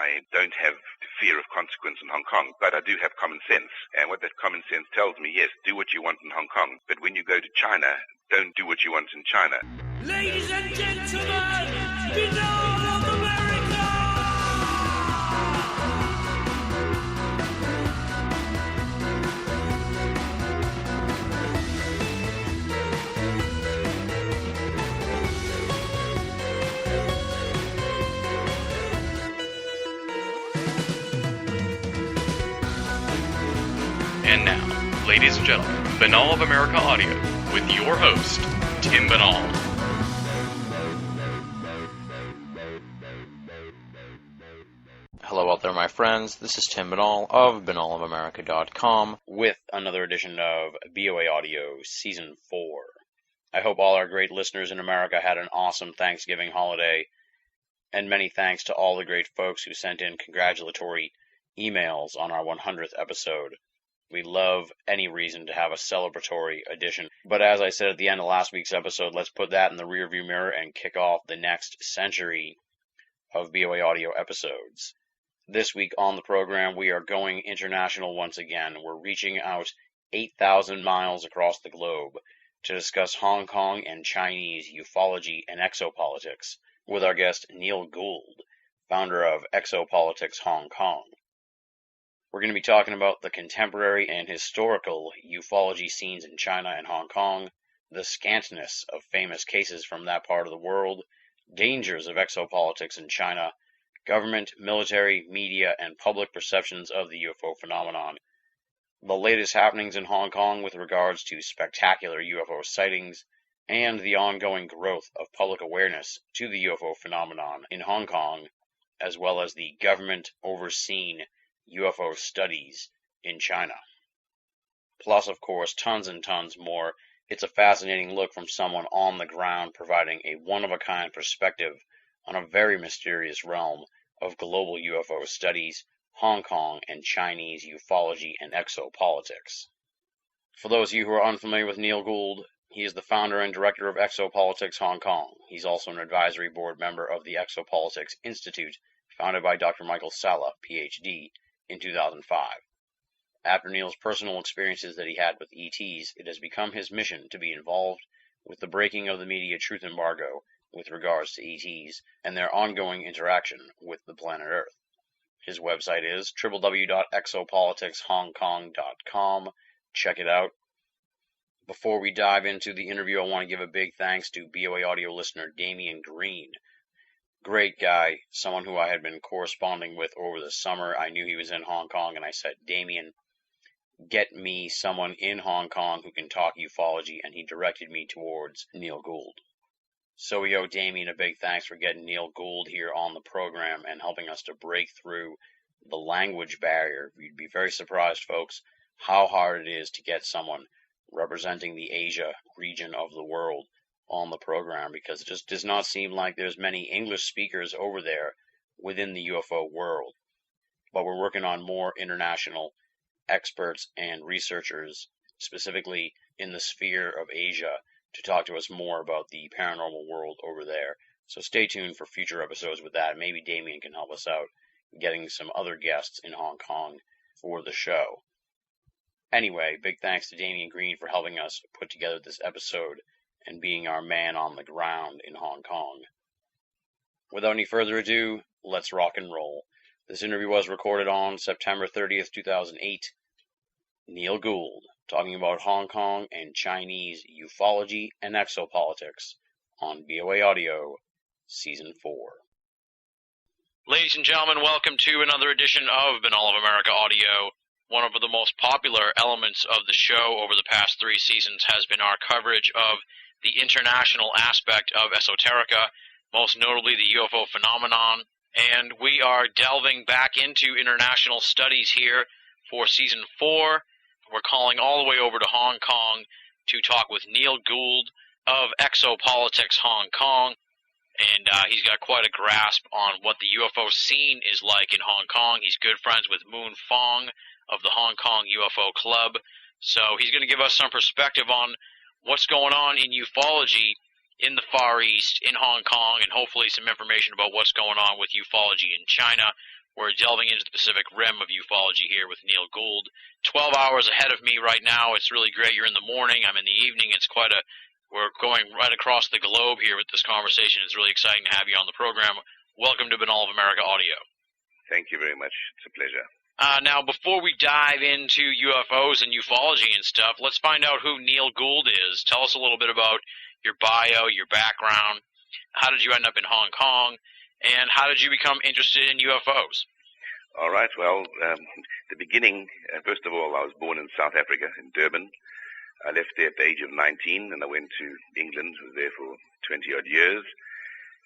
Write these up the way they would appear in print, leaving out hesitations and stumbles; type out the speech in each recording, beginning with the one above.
I don't have fear of consequence in Hong Kong, but I do have common sense. And what that common sense tells me, yes, do what you want in Hong Kong, but when you go to China, don't do what you want in China. Ladies and gentlemen, Binnall of America! And now, ladies and gentlemen, Binnall of America Audio, with your host, Tim Binnall. Hello out there, my friends. This is Tim Binnall of BinnallofAmerica.com with another edition of BOA Audio Season 4. I hope all our great listeners in America had an awesome Thanksgiving holiday, and many thanks to all the great folks who sent in congratulatory emails on our 100th episode. We love any reason to have a celebratory edition. But as I said at the end of last week's episode, let's put that in the rearview mirror and kick off the next century of BOA Audio episodes. This week on the program, we are going international once again. We're reaching out 8,000 miles across the globe to discuss Hong Kong and Chinese ufology and exopolitics with our guest Neil Gould, founder of Exopolitics Hong Kong. We're going to be talking about the contemporary and historical ufology scenes in China and Hong Kong, the scantness of famous cases from that part of the world, dangers of exopolitics in China, government, military, media, and public perceptions of the UFO phenomenon, the latest happenings in Hong Kong with regards to spectacular UFO sightings, and the ongoing growth of public awareness to the UFO phenomenon in Hong Kong, as well as the government-overseen UFO studies in China. Plus, of course, tons and tons more. It's a fascinating look from someone on the ground providing a one-of-a-kind perspective on a very mysterious realm of global UFO studies, Hong Kong and Chinese ufology and exopolitics. For those of you who are unfamiliar with Neil Gould, he is the founder and director of Exopolitics Hong Kong. He's also an advisory board member of the Exopolitics Institute, founded by Dr. Michael Sala, Ph.D., in 2005. After Neil's personal experiences that he had with ETs, it has become his mission to be involved with the breaking of the media truth embargo with regards to ETs and their ongoing interaction with the planet Earth. His website is www.exopoliticshongkong.com. Check it out. Before we dive into the interview, I want to give a big thanks to BOA Audio listener Damian Green. Great guy, someone who I had been corresponding with over the summer. I knew he was in Hong Kong, and I said, Damien, get me someone in Hong Kong who can talk ufology, and he directed me towards Neil Gould. So we owe Damien a big thanks for getting Neil Gould here on the program and helping us to break through the language barrier. You'd be very surprised, folks, how hard it is to get someone representing the Asia region of the world on the program, because it just does not seem like there's many English speakers over there within the UFO world. But we're working on more international experts and researchers, specifically in the sphere of Asia, to talk to us more about the paranormal world over there. So stay tuned for future episodes with that. Maybe Damien can help us out getting some other guests in Hong Kong for the show. Anyway, big thanks to Damian Green for helping us put together this episode and being our man on the ground in Hong Kong. Without any further ado, let's rock and roll. This interview was recorded on September 30th, 2008. Neil Gould, talking about Hong Kong and Chinese ufology and exopolitics on BOA Audio, Season 4. Ladies and gentlemen, welcome to another edition of Binnall of America Audio. One of the most popular elements of the show over the past 3 seasons has been our coverage of the international aspect of esoterica, most notably the UFO phenomenon, and we are delving back into international studies here for Season 4. We're calling all the way over to Hong Kong to talk with Neil Gould of Exopolitics Hong Kong, and he's got quite a grasp on what the UFO scene is like in Hong Kong. He's good friends with Moon Fong of the Hong Kong UFO Club, so he's going to give us some perspective on what's going on in ufology in the Far East, in Hong Kong, and hopefully some information about what's going on with ufology in China We're delving into the Pacific Rim of ufology here with Neil Gould. 12 hours ahead of me right now. It's really great. You're in the morning. I'm in the evening. We're going right across the globe here with this conversation. It's really exciting to have you on the program. Welcome to Binnall of America Audio. Thank you very much. It's a pleasure. Now, before we dive into UFOs and ufology and stuff, let's find out who Neil Gould is. Tell us a little bit about your bio, your background. How did you end up in Hong Kong? And how did you become interested in UFOs? All right. Well, the beginning, first of all, I was born in South Africa, in Durban. I left there at the age of 19, and I went to England. I was there for 20-odd years.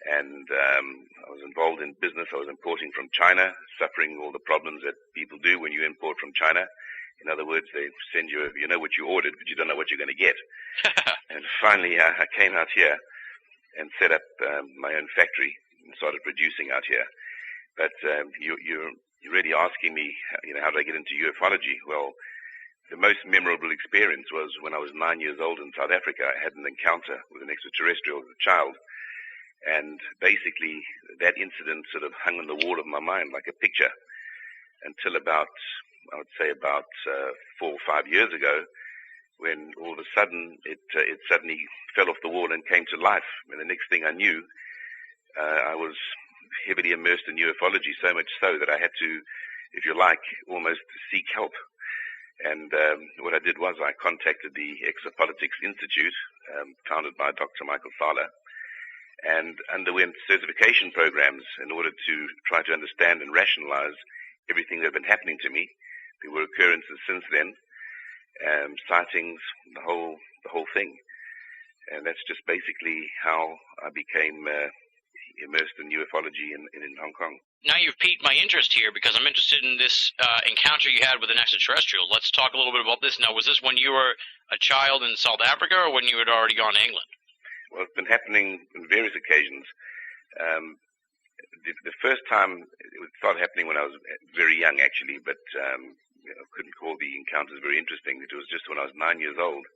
And I was involved in business. I was importing from China, suffering all the problems that people do when you import from China. In other words, they send you, you know what you ordered, but you don't know what you're going to get. And finally, I came out here and set up my own factory and started producing out here. But you're really asking me, how did I get into ufology? Well, the most memorable experience was when I was 9 years old in South Africa. I had an encounter with an extraterrestrial as a child. And basically, that incident sort of hung on the wall of my mind like a picture until about 4 or 5 years ago, when all of a sudden it suddenly fell off the wall and came to life. And the next thing I knew, I was heavily immersed in ufology, so much so that I had to, if you like, almost seek help. And what I did was I contacted the Exopolitics Institute, founded by Dr. Michael Thaler, and underwent certification programs in order to try to understand and rationalize everything that had been happening to me. There were occurrences since then, sightings, the whole thing. And that's just basically how I became immersed in ufology in Hong Kong. Now you've piqued my interest here because I'm interested in this encounter you had with an extraterrestrial. Let's talk a little bit about this. Now, was this when you were a child in South Africa or when you had already gone to England? Well, it's been happening on various occasions. The first time it started happening when I was very young, actually, but I couldn't call the encounters very interesting. It was just when I was 9 years old.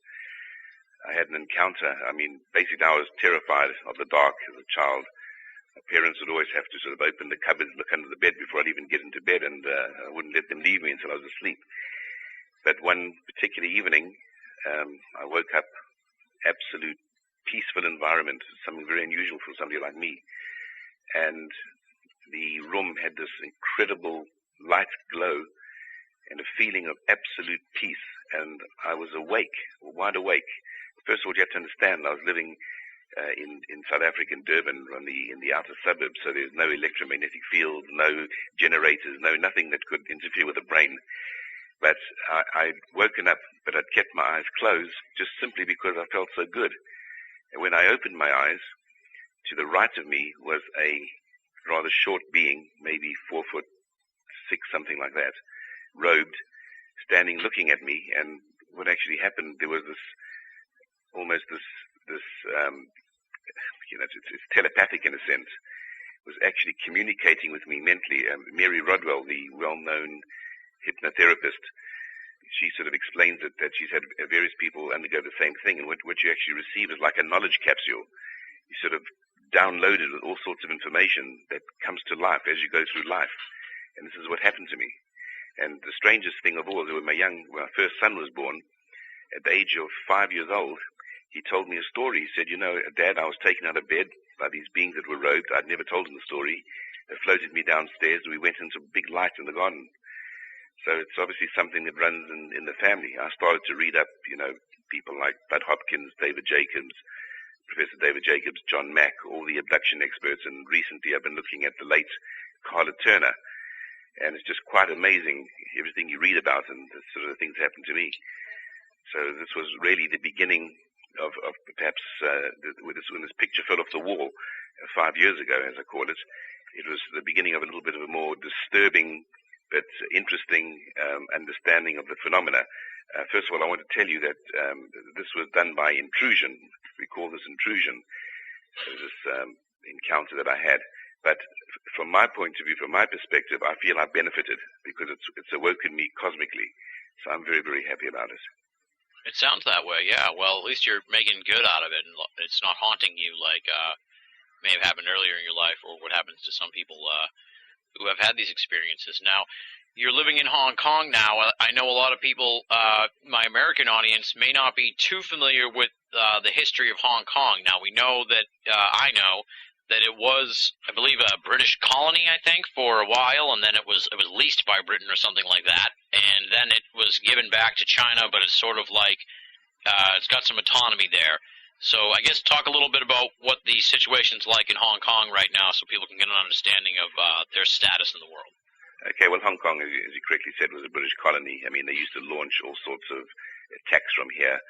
I had an encounter. I mean, basically, I was terrified of the dark as a child. My parents would always have to sort of open the cupboards, look under the bed before I'd even get into bed, and I wouldn't let them leave me until I was asleep. But one particular evening, I woke up, absolute peaceful environment, something very unusual for somebody like me. And the room had this incredible light glow and a feeling of absolute peace. And I was awake, wide awake. First of all, you have to understand, I was living in South Africa, in Durban, in the outer suburbs, so there's no electromagnetic field, no generators, nothing that could interfere with the brain. But I'd woken up, but I'd kept my eyes closed just simply because I felt so good. And when I opened my eyes, to the right of me was a rather short being, maybe 4'6", something like that, robed, standing looking at me. And what actually happened, there was it's telepathic in a sense. It was actually communicating with me mentally. Mary Rodwell, the well-known hypnotherapist, she sort of explains it, that she's had various people undergo the same thing, and what you actually receive is like a knowledge capsule. You sort of download it with all sorts of information that comes to life as you go through life. And this is what happened to me. And the strangest thing of all, when my first son was born, at the age of 5 years old, he told me a story. He said, Dad, I was taken out of bed by these beings that were robed. I'd never told him the story. They floated me downstairs, and we went into a big light in the garden. So it's obviously something that runs in the family. I started to read up, people like Bud Hopkins, David Jacobs, Professor David Jacobs, John Mack, all the abduction experts. And recently I've been looking at the late Carla Turner. And it's just quite amazing, everything you read about and the sort of things happen to me. So this was really the beginning of perhaps when this picture fell off the wall 5 years ago, as I call it. It was the beginning of a little bit of a more disturbing but interesting understanding of the phenomena. First of all, I want to tell you that this was done by intrusion. We call this intrusion. This encounter that I had. But from my point of view, from my perspective, I feel I benefited because it's awoken me cosmically. So I'm very, very happy about it. It sounds that way, yeah. Well, at least you're making good out of it, and it's not haunting you like may have happened earlier in your life, or what happens to some people who have had these experiences. Now, you're living in Hong Kong now. I know a lot of people, my American audience, may not be too familiar with the history of Hong Kong. Now, we know that, I know that it was, I believe, a British colony, I think, for a while, and then it was leased by Britain or something like that, and then it was given back to China, but it's sort of like, it's got some autonomy there. So I guess talk a little bit about what the situation's like in Hong Kong right now so people can get an understanding of their status in the world. Okay, well, Hong Kong, as you correctly said, was a British colony. I mean, they used to launch all sorts of attacks from here,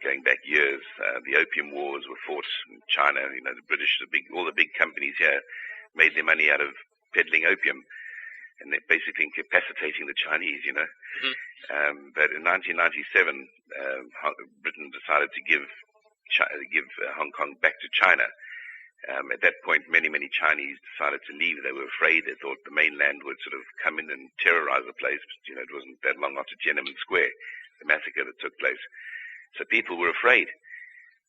going back years. The Opium Wars were fought in China. The British, all the big companies here made their money out of peddling opium, and they're basically incapacitating the Chinese, Mm-hmm. But in 1997, Britain decided to give Hong Kong back to China. At that point, many Chinese decided to leave. They were afraid. They thought the mainland would sort of come in and terrorize the place. It wasn't that long after Tiananmen Square, the massacre that took place. So people were afraid.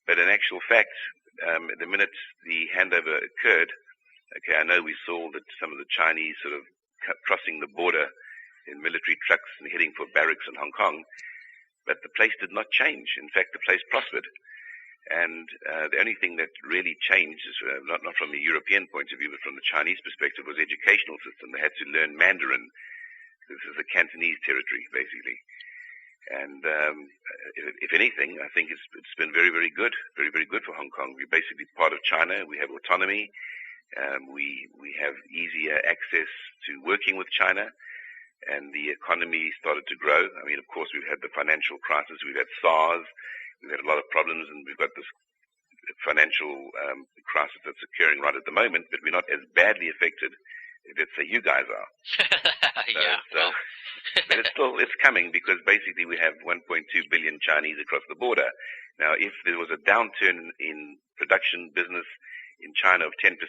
But in actual fact, the minute the handover occurred, okay, I know we saw that some of the Chinese sort of crossing the border in military trucks and heading for barracks in Hong Kong, but the place did not change. In fact, the place prospered. And the only thing that really changed, not from the European point of view, but from the Chinese perspective, was the educational system. They had to learn Mandarin. This is the Cantonese territory, basically. And if anything, I think it's been very good, very good for Hong Kong. We're basically part of China. We have autonomy. We have easier access to working with China, and the economy started to grow. I mean, of course, we've had the financial crisis. We've had SARS. We've had a lot of problems, and we've got this financial crisis that's occurring right at the moment, but we're not as badly affected, let's say, you guys are. But it's coming, because basically we have 1.2 billion Chinese across the border. Now, if there was a downturn in production business in China of 10%,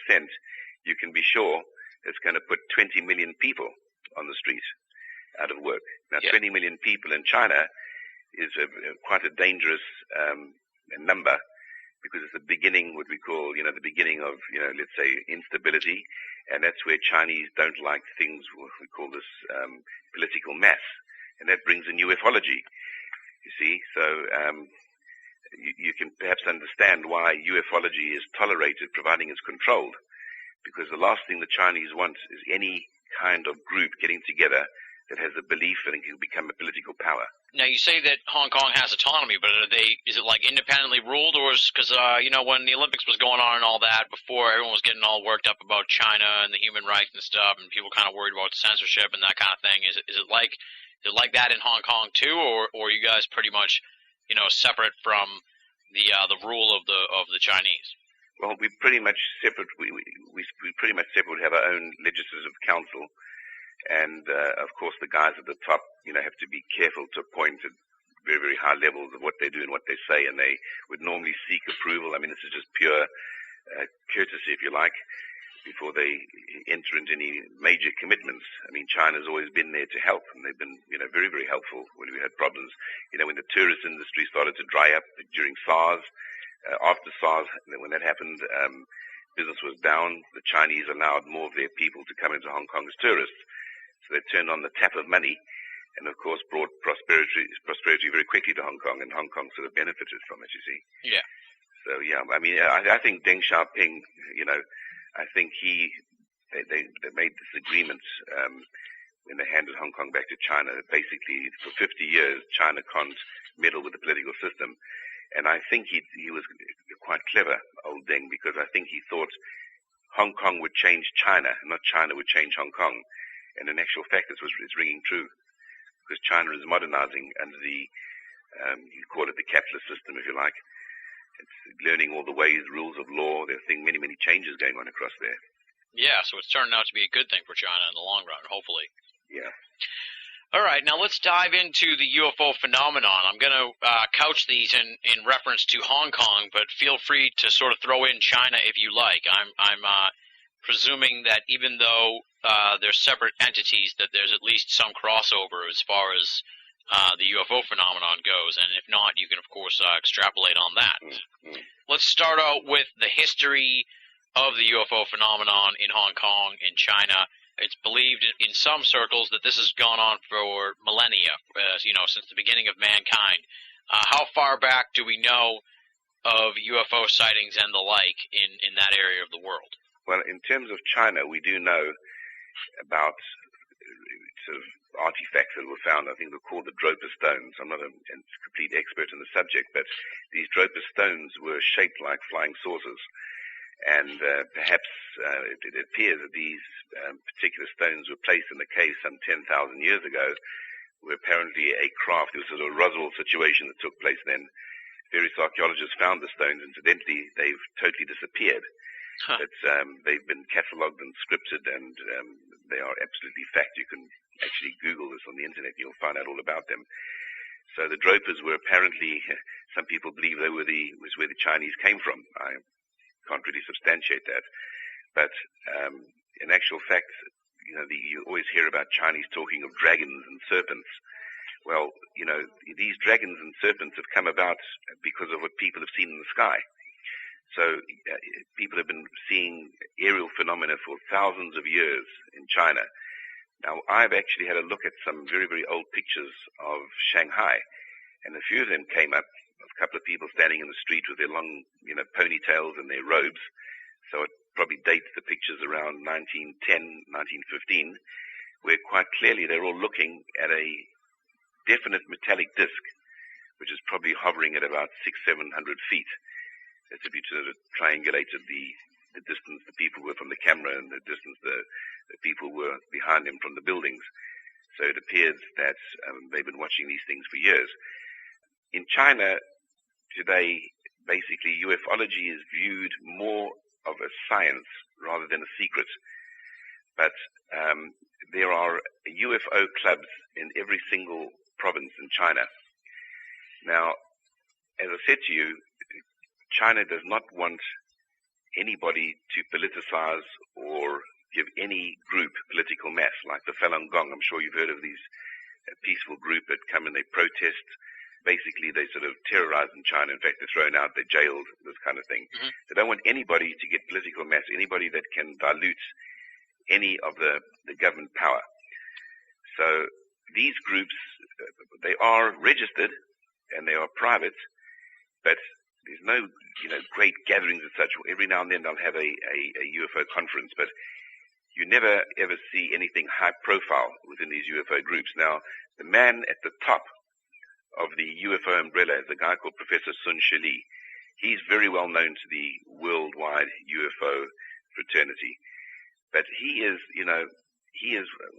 you can be sure it's going to put 20 million people on the street out of work. Now, 20 million people in China is quite a dangerous number, because it's the beginning, what we call, the beginning of, let's say, instability, and that's where Chinese don't like things, we call this political mass, and that brings in ufology, you see. So you can perhaps understand why ufology is tolerated, providing it's controlled, because the last thing the Chinese want is any kind of group getting together that has a belief and it can become a political power. Now, you say that Hong Kong has autonomy, but is it like independently ruled, or is, because, when the Olympics was going on and all that, before everyone was getting all worked up about China and the human rights and stuff, and people kind of worried about censorship and that kind of thing, is it like that in Hong Kong too, or are you guys pretty much, separate from the rule of the Chinese? Well, we're pretty much separate. We pretty much separate. We have our own legislative council. And, of course, the guys at the top, have to be careful to appoint at very, very high levels of what they do and what they say, and they would normally seek approval. I mean, this is just pure courtesy, if you like, before they enter into any major commitments. I mean, China's always been there to help, and they've been, very, very helpful when we had problems. When the tourist industry started to dry up during SARS, after SARS, when that happened, business was down. The Chinese allowed more of their people to come into Hong Kong as tourists. So they turned on the tap of money, and of course brought prosperity very quickly to Hong Kong, and Hong Kong sort of benefited from it, you see. Yeah. So yeah, I mean, I think Deng Xiaoping, I think they made this agreement when they handed Hong Kong back to China. Basically, for 50 years, China can't meddle with the political system, and I think he was quite clever, old Deng, because I think he thought Hong Kong would change China, not China would change Hong Kong. And in actual fact, it's ringing true, because China is modernizing under the, you call it the capitalist system, if you like. It's learning all the ways, rules of law. There's many changes going on across there. Yeah, so it's turning out to be a good thing for China in the long run, hopefully. Yeah. All right, now let's dive into the UFO phenomenon. I'm going to couch these in reference to Hong Kong, but feel free to sort of throw in China if you like. I'm presuming that even though they're separate entities, that there's at least some crossover as far as the UFO phenomenon goes, and if not, you can of course extrapolate on that. Mm-hmm. Let's start out with the history of the UFO phenomenon in Hong Kong, in China. It's believed in some circles that this has gone on for millennia, since the beginning of mankind. How far back do we know of UFO sightings and the like in that area of the world? Well, in terms of China, we do know about sort of artifacts that were found. I think they're called the Droper stones. I'm not a complete expert in the subject, but these Droper stones were shaped like flying saucers. And perhaps it appears that these particular stones were placed in the cave some 10,000 years ago, where apparently a craft, it was sort of a Roswell situation that took place then. Various archaeologists found the stones. Incidentally, they've totally disappeared. Huh. But they've been catalogued and scripted, and they are absolutely fact. You can actually Google this on the internet. You'll find out all about them. So the Dropers were apparently, some people believe they were was where the Chinese came from. I can't really substantiate that. But in actual fact, you always hear about Chinese talking of dragons and serpents. Well, these dragons and serpents have come about because of what people have seen in the sky. So people have been seeing aerial phenomena for thousands of years in China. Now, I've actually had a look at some very, very old pictures of Shanghai, and a few of them came up, a couple of people standing in the street with their long, ponytails and their robes. So it probably dates the pictures around 1910, 1915, where quite clearly they're all looking at a definite metallic disc, which is probably hovering at about 600-700 feet. That's if you sort of triangulated the distance the people were from the camera and the distance the people were behind them from the buildings. So it appears that they've been watching these things for years. In China today, basically ufology is viewed more of a science rather than a secret. But there are UFO clubs in every single province in China. Now, as I said to you, China does not want anybody to politicize or give any group political mass, like the Falun Gong. I'm sure you've heard of these peaceful group that come and they protest. Basically, they sort of terrorize in China. In fact, they're thrown out, they're jailed, this kind of thing. Mm-hmm. They don't want anybody to get political mass, anybody that can dilute any of the government power. So these groups, they are registered and they are private, but there's no, great gatherings and such. Every now and then they'll have a UFO conference, but you never ever see anything high profile within these UFO groups. Now, the man at the top of the UFO umbrella is a guy called Professor Sun Shili. He's very well known to the worldwide UFO fraternity, but he is,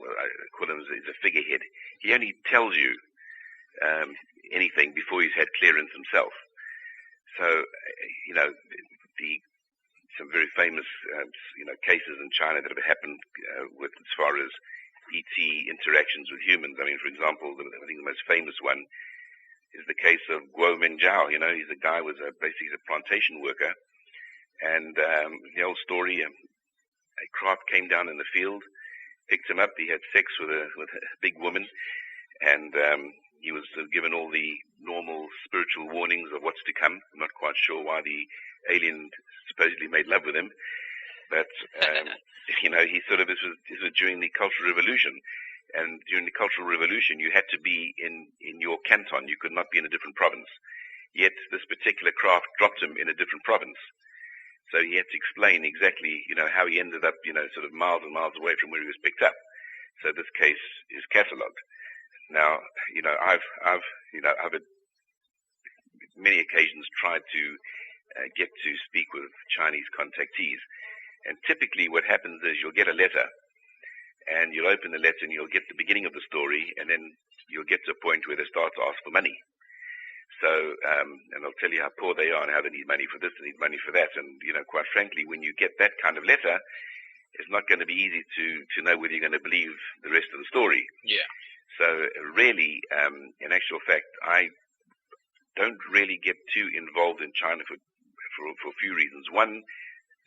well, I call him he's a figurehead. He only tells you anything before he's had clearance himself. So, some very famous, cases in China that have happened with as far as ET interactions with humans. I mean, for example, I think the most famous one is the case of Guo Mingzhou. He's a guy who was basically a plantation worker, and the old story, a craft came down in the field, picked him up. He had sex with a big woman, and he was given all the normal spiritual warnings of what's to come. I'm not quite sure why the alien supposedly made love with him, but he sort of this was during the Cultural Revolution, and during the Cultural Revolution you had to be in your canton. You could not be in a different province. Yet this particular craft dropped him in a different province, so he had to explain exactly how he ended up sort of miles and miles away from where he was picked up. So this case is catalogued. Now, I've at many occasions tried to get to speak with Chinese contactees, and typically what happens is you'll get a letter, and you'll open the letter and you'll get the beginning of the story, and then you'll get to a point where they start to ask for money. So, and they'll tell you how poor they are and how they need money for this, they need money for that, and quite frankly, when you get that kind of letter, it's not going to be easy to know whether you're going to believe the rest of the story. Yeah. So really, in actual fact, I don't really get too involved in China for a few reasons. One,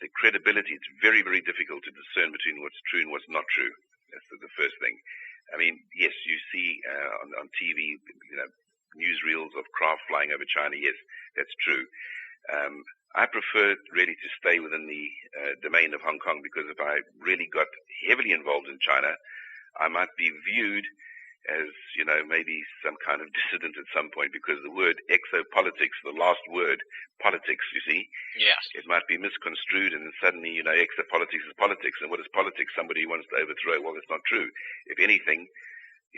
the credibility. It's very, very difficult to discern between what's true and what's not true. That's the first thing. I mean, yes, you see on TV, newsreels of craft flying over China. Yes, that's true. I prefer really to stay within the domain of Hong Kong, because if I really got heavily involved in China, I might be viewed as, maybe some kind of dissident at some point, because the word exopolitics, the last word, politics, you see, yes, it might be misconstrued, and then suddenly, exopolitics is politics. And what is politics? Somebody who wants to overthrow. Well, that's not true. If anything,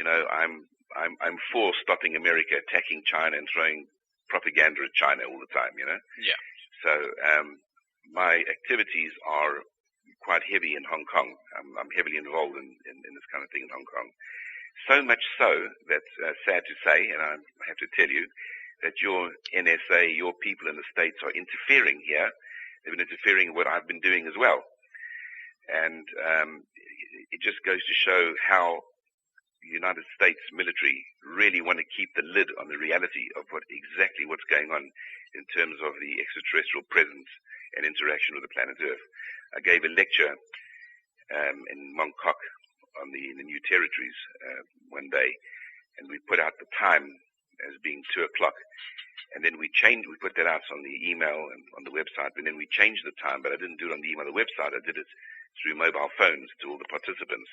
I'm for stopping America attacking China and throwing propaganda at China all the time, Yeah. So my activities are quite heavy in Hong Kong. I'm heavily involved in this kind of thing in Hong Kong. So much so that, sad to say, and I have to tell you, that your NSA, your people in the States are interfering here. They've been interfering in what I've been doing as well. And it just goes to show how the United States military really want to keep the lid on the reality of exactly what's going on in terms of the extraterrestrial presence and interaction with the planet Earth. I gave a lecture in Mongkok on the New Territories one day, and we put out the time as being 2 o'clock. And then we put that out on the email and on the website, and then we changed the time, but I didn't do it on the email or the website. I did it through mobile phones to all the participants.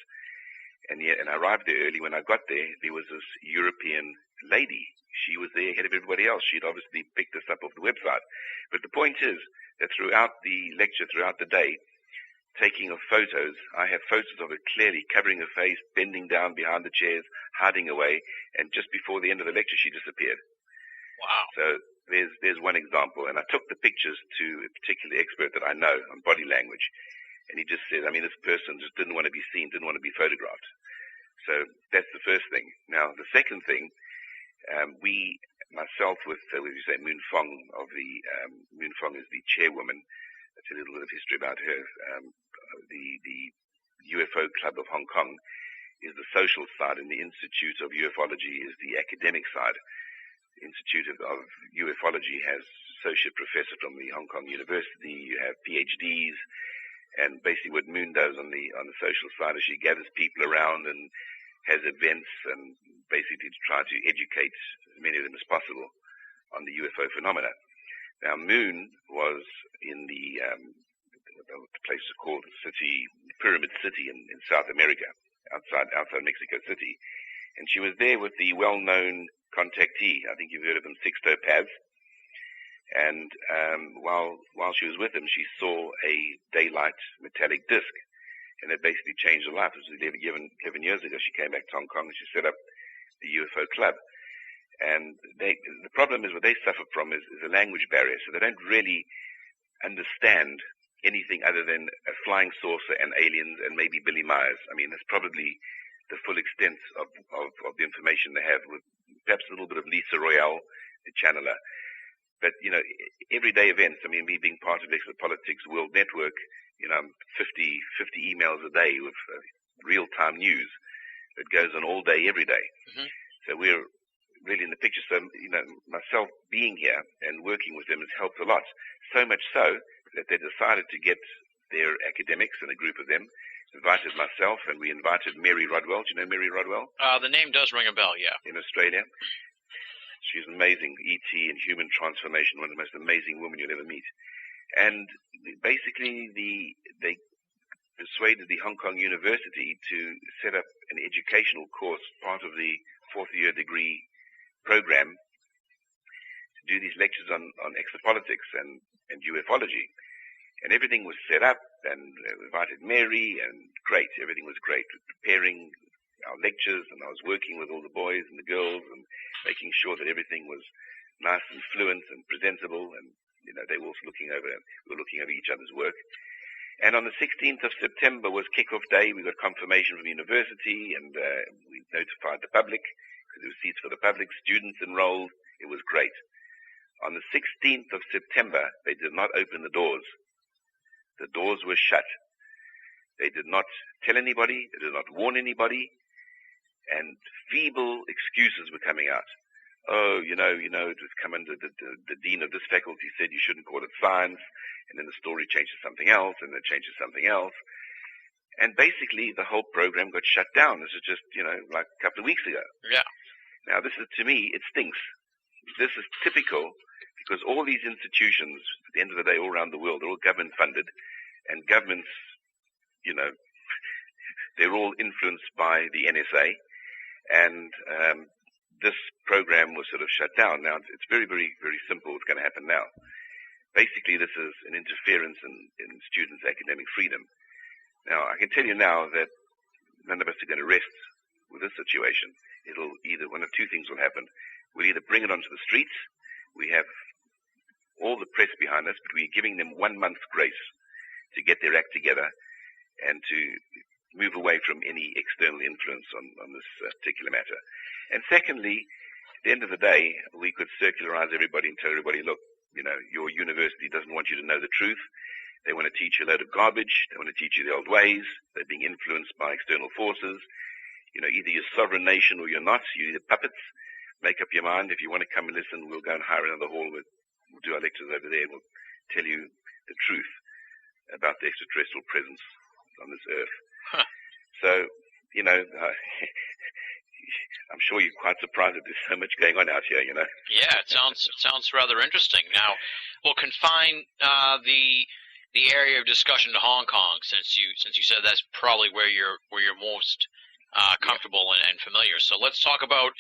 And I arrived there early. When I got there, there was this European lady. She was there ahead of everybody else. She'd obviously picked this up off the website. But the point is that throughout the lecture, throughout the day, taking of photos, I have photos of her clearly covering her face, bending down behind the chairs, hiding away, and just before the end of the lecture, she disappeared. Wow. So there's one example. And I took the pictures to a particular expert that I know on body language. And he just said, this person just didn't want to be seen, didn't want to be photographed. So that's the first thing. Now, the second thing, myself with, Moon Fong Moon Fong is the chairwoman. That's a little bit of history about her. The UFO Club of Hong Kong is the social side, and the Institute of Ufology is the academic side. The Institute of Ufology has associate professor from the Hong Kong University. You have PhDs. And basically what Moon does on the social side is she gathers people around and has events and basically to try to educate as many of them as possible on the UFO phenomena. Now, Moon was in the place called Pyramid City in South America, outside Mexico City. And she was there with the well-known contactee. I think you've heard of him, Sixto Paz. And while she was with him, she saw a daylight metallic disc, and it basically changed her life. It was 11 years ago. She came back to Hong Kong and she set up the UFO Club. And the problem is what they suffer from is a language barrier, so they don't really understand anything other than a flying saucer and aliens and maybe Billy Myers. That's probably the full extent of the information they have, with perhaps a little bit of Lisa Royale, the channeler. But, everyday events, me being part of Exopolitics World Network, 50 emails a day with real-time news that goes on all day, every day. Mm-hmm. So we're really in the picture. So, myself being here and working with them has helped a lot. So much so that they decided to get their academics, and a group of them, invited myself, and we invited Mary Rodwell. Do you know Mary Rodwell? The name does ring a bell, yeah. In Australia. She's amazing, E.T. in human transformation, one of the most amazing women you'll ever meet. And basically, they persuaded the Hong Kong University to set up an educational course, part of the fourth-year degree program, to do these lectures on exopolitics and ufology. And everything was set up, and we invited Mary, and great, everything was great. Preparing our lectures, and I was working with all the boys and the girls and making sure that everything was nice and fluent and presentable, and they were also we were looking over each other's work. And on the 16th of September was kickoff day. We got confirmation from the university, and we notified the public, because there were seats for the public, students enrolled. It was great. On the 16th of September, they did not open the doors. The doors were shut. They did not tell anybody. They did not warn anybody. And feeble excuses were coming out. Oh, it was coming to the dean of this faculty said you shouldn't call it science, and then the story changed to something else, and then it changed to something else. And basically, the whole program got shut down. This is just, like a couple of weeks ago. Yeah. Now, this is, to me, it stinks. This is typical, because all these institutions, at the end of the day, all around the world, are all government-funded, and governments, you know, they're all influenced by the NSA, and this program was sort of shut down. Now, it's very, very, very simple what's going to happen now. Basically, this is an interference in students' academic freedom. Now, I can tell you now that none of us are going to rest with this situation. It'll either, one of two things will happen. We'll either bring it onto the streets. We have all the press behind us, but we're giving them 1 month's grace to get their act together and to move away from any external influence on this particular matter. And secondly, at the end of the day, we could circularize everybody and tell everybody, look, you know, your university doesn't want you to know the truth. They want to teach you a load of garbage. They want to teach you the old ways. They're being influenced by external forces. You know, either you're a sovereign nation or you're not. You're either puppets. Make up your mind. If you want to come and listen, we'll go and hire another hall. We'll do our lectures over there. We'll tell you the truth about the extraterrestrial presence on this earth. Huh. So, you know, I'm sure you're quite surprised that there's so much going on out here, you know. Yeah, it sounds rather interesting. Now, we'll confine the area of discussion to Hong Kong, since you said that's probably where you're most comfortable and familiar. So let's talk about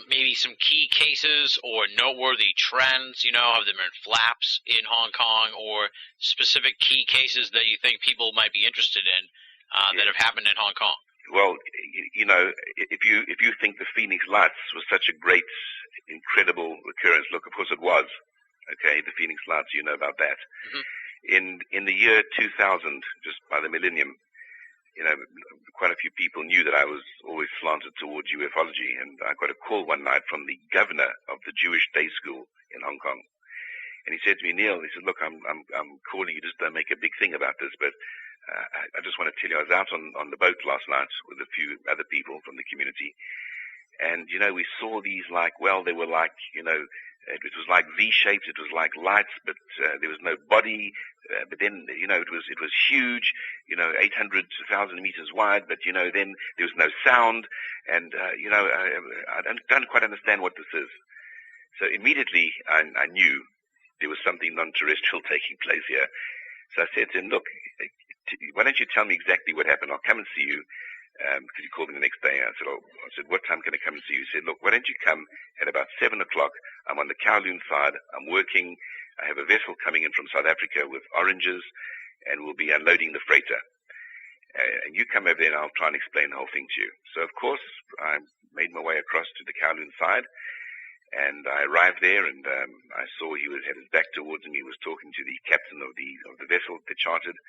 maybe some key cases or noteworthy trends. You know, have there been flaps in Hong Kong, or specific key cases that you think people might be interested in that have happened in Hong Kong? Well, you know, if you think the Phoenix Lights was such a great, incredible occurrence, look, of course it was. Okay, the Phoenix Lights, you know about that. Mm-hmm. In the year 2000, just by the millennium, you know, quite a few people knew that I was always slanted towards ufology, and I got a call one night from the governor of the Jewish day school in Hong Kong, and he said to me, Neil, he said, look, I'm calling you, just don't make a big thing about this, but I just want to tell you, I was out on the boat last night with a few other people from the community, and, you know, we saw these they were like, you know, it was like V-shaped, it was like lights, but there was no body, but then, you know, it was huge, you know, 800 to 1,000 meters wide, but, you know, then there was no sound, and, you know, I don't quite understand what this is. So immediately I knew there was something non-terrestrial taking place here. So I said to him, look, why don't you tell me exactly what happened? I'll come and see you. Because he called me the next day. I said, what time can I come and see you? He said, look, why don't you come at about 7 o'clock? I'm on the Kowloon side. I'm working. I have a vessel coming in from South Africa with oranges, and we'll be unloading the freighter. And you come over there, and I'll try and explain the whole thing to you. So, of course, I made my way across to the Kowloon side, and I arrived there, and I saw he had his back towards me. He was talking to the captain of the vessel that chartered.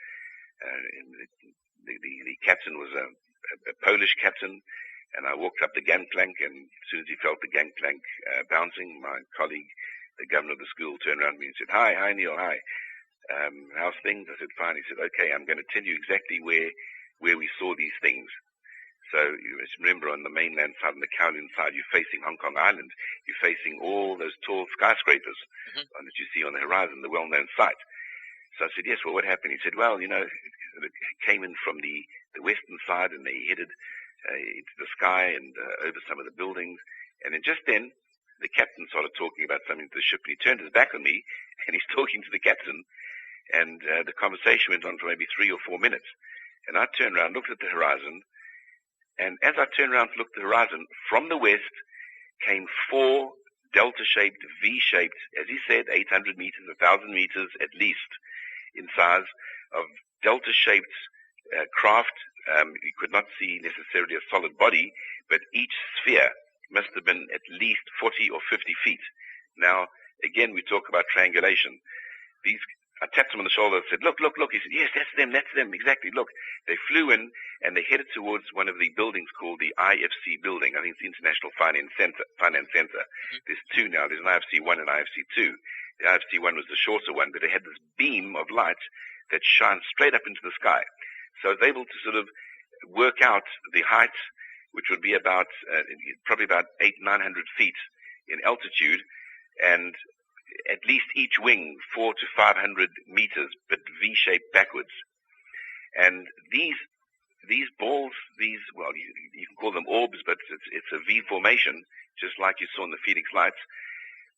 The captain was a Polish captain, and I walked up the gangplank, and as soon as he felt the gangplank bouncing, my colleague, the governor of the school, turned around to me and said, hi Neil, hi. How's things? I said, fine. He said, okay, I'm going to tell you exactly where we saw these things. So you must remember, on the mainland side, on the Kowloon side, you're facing Hong Kong Island. You're facing all those tall skyscrapers that you see on the horizon, the well-known site. So I said, yes, well, what happened? He said, well, you know, it came in from the western side, and they headed into the sky and over some of the buildings. And then just then, the captain started talking about something to the ship, and he turned his back on me, and he's talking to the captain, and the conversation went on for maybe 3 or 4 minutes. And I turned around, looked at the horizon, and as I turned around to look at the horizon, from the west came 4 delta-shaped, V-shaped, as he said, 800 meters, 1,000 meters at least in size, of delta-shaped craft. You could not see necessarily a solid body, but each sphere must have been at least 40 or 50 feet. Now, again, we talk about triangulation. I tapped him on the shoulder and said, look. He said, yes, that's them, exactly, look. They flew in, and they headed towards one of the buildings called the IFC building. I think it's the International Finance Center. There's 2 now. There's an IFC 1 and IFC 2. The IFC 1 was the shorter one, but it had this beam of light that shines straight up into the sky. So I was able to sort of work out the height, which would be about probably about 800-900 feet in altitude, and at least each wing 400 to 500 meters, but V-shaped backwards. And these balls, well, you can call them orbs, but it's a V formation, just like you saw in the Phoenix Lights,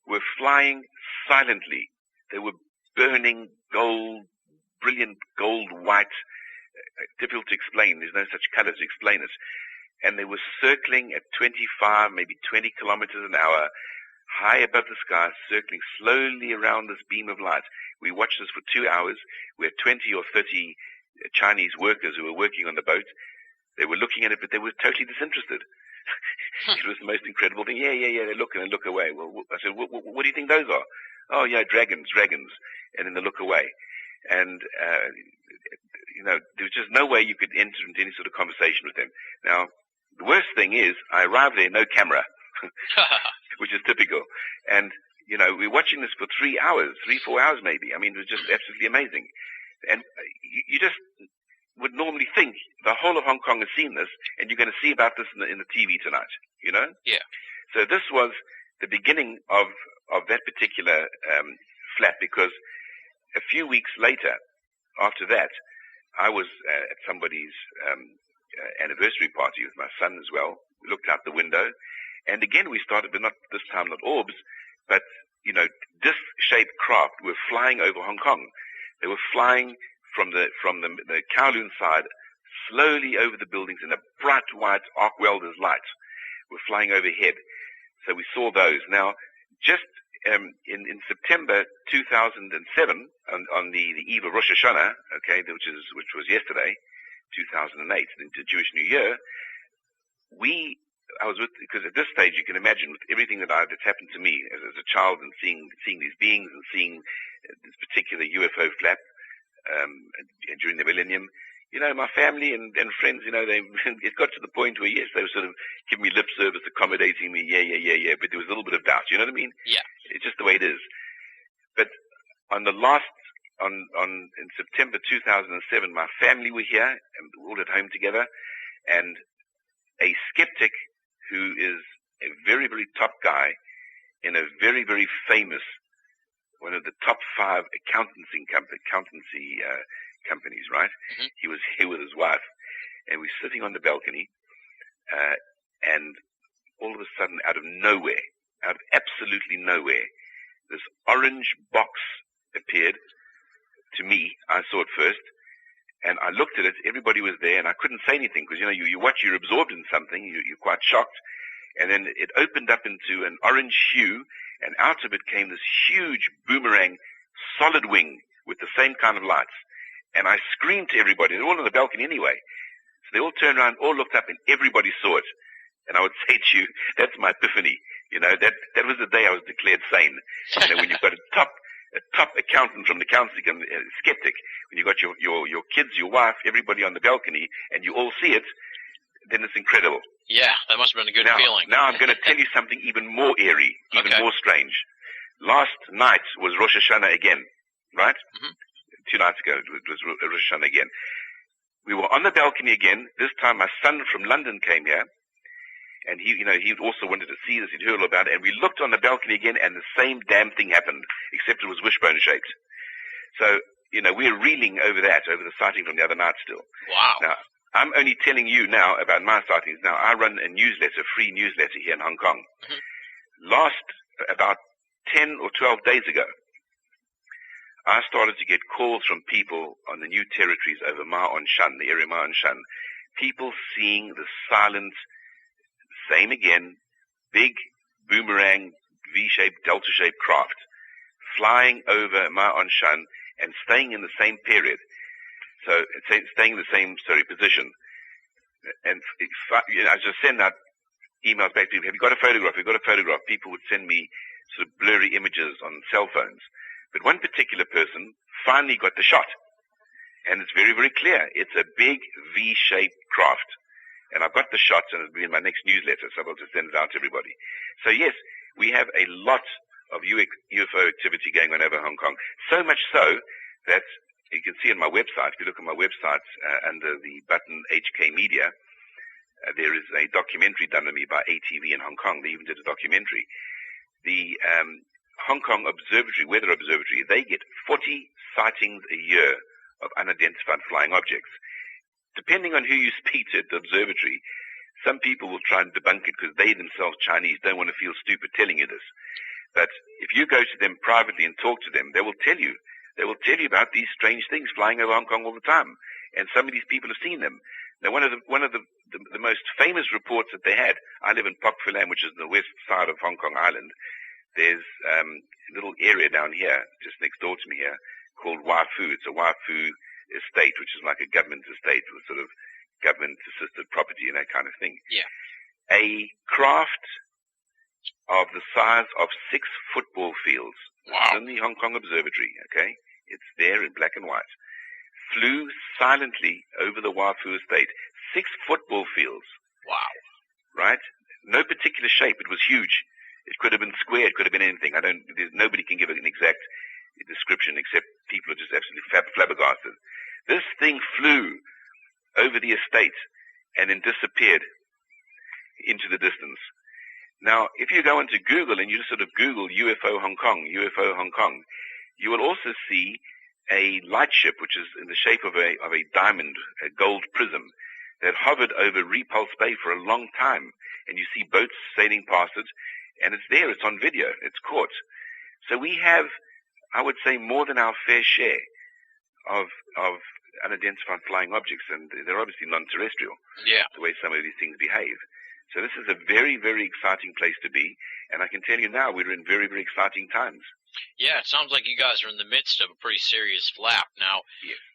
were flying silently. They were burning gold, brilliant gold white, difficult to explain. There's no such color to explain it. And they were circling at 25, maybe 20 kilometers an hour, high above the sky, circling slowly around this beam of light. We watched this for 2 hours. We had 20 or 30 Chinese workers who were working on the boat. They were looking at it, but they were totally disinterested. It was the most incredible thing. Yeah. They look and they look away. Well, I said, what do you think those are? Oh, yeah, dragons. And then they look away. And, there was just no way you could enter into any sort of conversation with them. Now, the worst thing is, I arrived there, no camera, which is typical. And, we're watching this for 3 hours, 4 hours maybe. I mean, it was just absolutely amazing. And you just would normally think the whole of Hong Kong has seen this, and you're going to see about this in the TV tonight, Yeah. So this was the beginning of that particular flat, because a few weeks later, after that, I was at somebody's anniversary party with my son as well. We looked out the window, and again we started, but not this time, not orbs, but disc-shaped craft were flying over Hong Kong. They were flying from the Kowloon side, slowly over the buildings in a bright white arc welder's light. Were flying overhead. So we saw those. Now, just in September 2007, on the eve of Rosh Hashanah, okay, which was yesterday, 2008, the Jewish New Year, I was with, because at this stage you can imagine with everything that's happened to me as a child, and seeing these beings and seeing this particular UFO flap during the millennium, my family and friends, it got to the point where, yes, they were sort of giving me lip service, accommodating me, yeah, but there was a little bit of doubt, you know what I mean? Yeah. It's just the way it is. But in September 2007, my family were here, and we were all at home together, and a skeptic who is a very, very top guy in a very, very famous, one of the top 5 accountancy companies, right? Mm-hmm. He was here with his wife, and we're sitting on the balcony, and all of a sudden, out of absolutely nowhere, this orange box appeared to me. I saw it first, and I looked at it. Everybody was there, and I couldn't say anything because, you watch, you're absorbed in something, you're quite shocked. And then it opened up into an orange hue, and out of it came this huge boomerang solid wing with the same kind of lights. And I screamed to everybody. They're all on the balcony anyway. So they all turned around, all looked up, and everybody saw it. And I would say to you, that's my epiphany. That was the day I was declared sane. When you've got a top accountant from the accountancy, skeptic, when you've got your kids, your wife, everybody on the balcony, and you all see it, then it's incredible. Yeah, that must have been a good feeling. Now I'm going to tell you something even more eerie, even more strange. Last night was Rosh Hashanah again, right? Mm-hmm. 2 nights ago it was Rosh Hashanah again. We were on the balcony again. This time my son from London came here, and he also wanted to see this. He'd heard all about it, and we looked on the balcony again, and the same damn thing happened, except it was wishbone shaped. So we're reeling over the sighting from the other night still. Wow. Now, I'm only telling you now about my sightings. Now, I run a free newsletter here in Hong Kong. Mm-hmm. About 10 or 12 days ago, I started to get calls from people on the new territories over Ma On Shan, the area Ma On Shan. People seeing the silent, same again, big boomerang, V-shaped, delta-shaped craft flying over Ma On Shan and staying in the same period. So staying in the same position. And I just send out emails back to people. Have you got a photograph? Have you got a photograph? People would send me sort of blurry images on cell phones. But one particular person finally got the shot. And it's very, very clear. It's a big V-shaped craft. And I've got the shots, and it'll be in my next newsletter, so I'll just send it out to everybody. So yes, we have a lot of UFO activity going on over Hong Kong. So much so that you can see on my website, if you look at my website under the button HK Media, there is a documentary done on me by ATV in Hong Kong. They even did a documentary. The Hong Kong Weather Observatory, they get 40 sightings a year of unidentified flying objects. Depending on who you speak to at the observatory, some people will try and debunk it because they themselves, Chinese, don't want to feel stupid telling you this. But if you go to them privately and talk to them, they will tell you. They will tell you about these strange things flying over Hong Kong all the time. And some of these people have seen them. Now, one of the most famous reports that they had, I live in Pok Phulam, which is the west side of Hong Kong Island. There's a little area down here, just next door to me here, called Waifu. It's a Waifu estate, which is like a government estate with sort of government-assisted property and that kind of thing. Yeah. A craft of the size of 6 football fields. Wow. It's in the Hong Kong Observatory, okay? It's there in black and white. Flew silently over the Waifu estate. 6 football fields. Wow. Right? No particular shape. It was huge. It could have been square. It could have been anything. Nobody can give it an exact description except people are just absolutely flabbergasted. This thing flew over the estate and then disappeared into the distance. Now, if you go into Google and you just sort of Google UFO Hong Kong, you will also see a light ship, which is in the shape of a diamond, a gold prism, that hovered over Repulse Bay for a long time. And you see boats sailing past it, and it's there, it's on video, it's caught. So we have, I would say, more than our fair share of unidentified flying objects, and they're obviously non-terrestrial, the way some of these things behave. So this is a very, very exciting place to be, and I can tell you now we're in very, very exciting times. Yeah, it sounds like you guys are in the midst of a pretty serious flap. Now,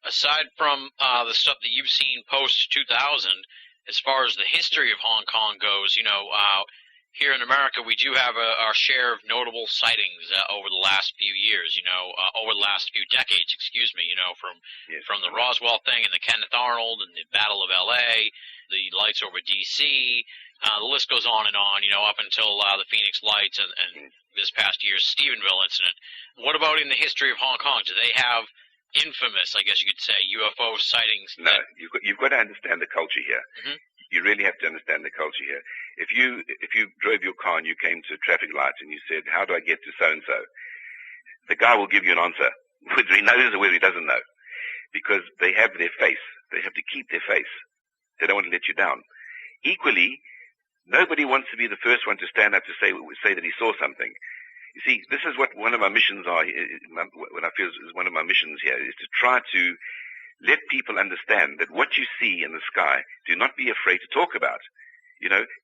aside from the stuff that you've seen post-2000, as far as the history of Hong Kong goes, here in America we do have our share of notable sightings over the last few years, over the last few decades, from the Roswell thing and the Kenneth Arnold and the Battle of L.A., the lights over D.C., the list goes on, up until the Phoenix Lights and this past year's Stephenville incident. What about in the history of Hong Kong? Do they have infamous, I guess you could say, UFO sightings? No, you've got to understand the culture here. Mm-hmm. You really have to understand the culture here. If you drove your car and you came to a traffic light and you said, how do I get to so-and-so? The guy will give you an answer, whether he knows or whether he doesn't know, because they have their face. They have to keep their face. They don't want to let you down. Equally, nobody wants to be the first one to stand up to say that he saw something. You see, this is what one of my missions are, what I feel is one of my missions here, is to try to let people understand that what you see in the sky, do not be afraid to talk about.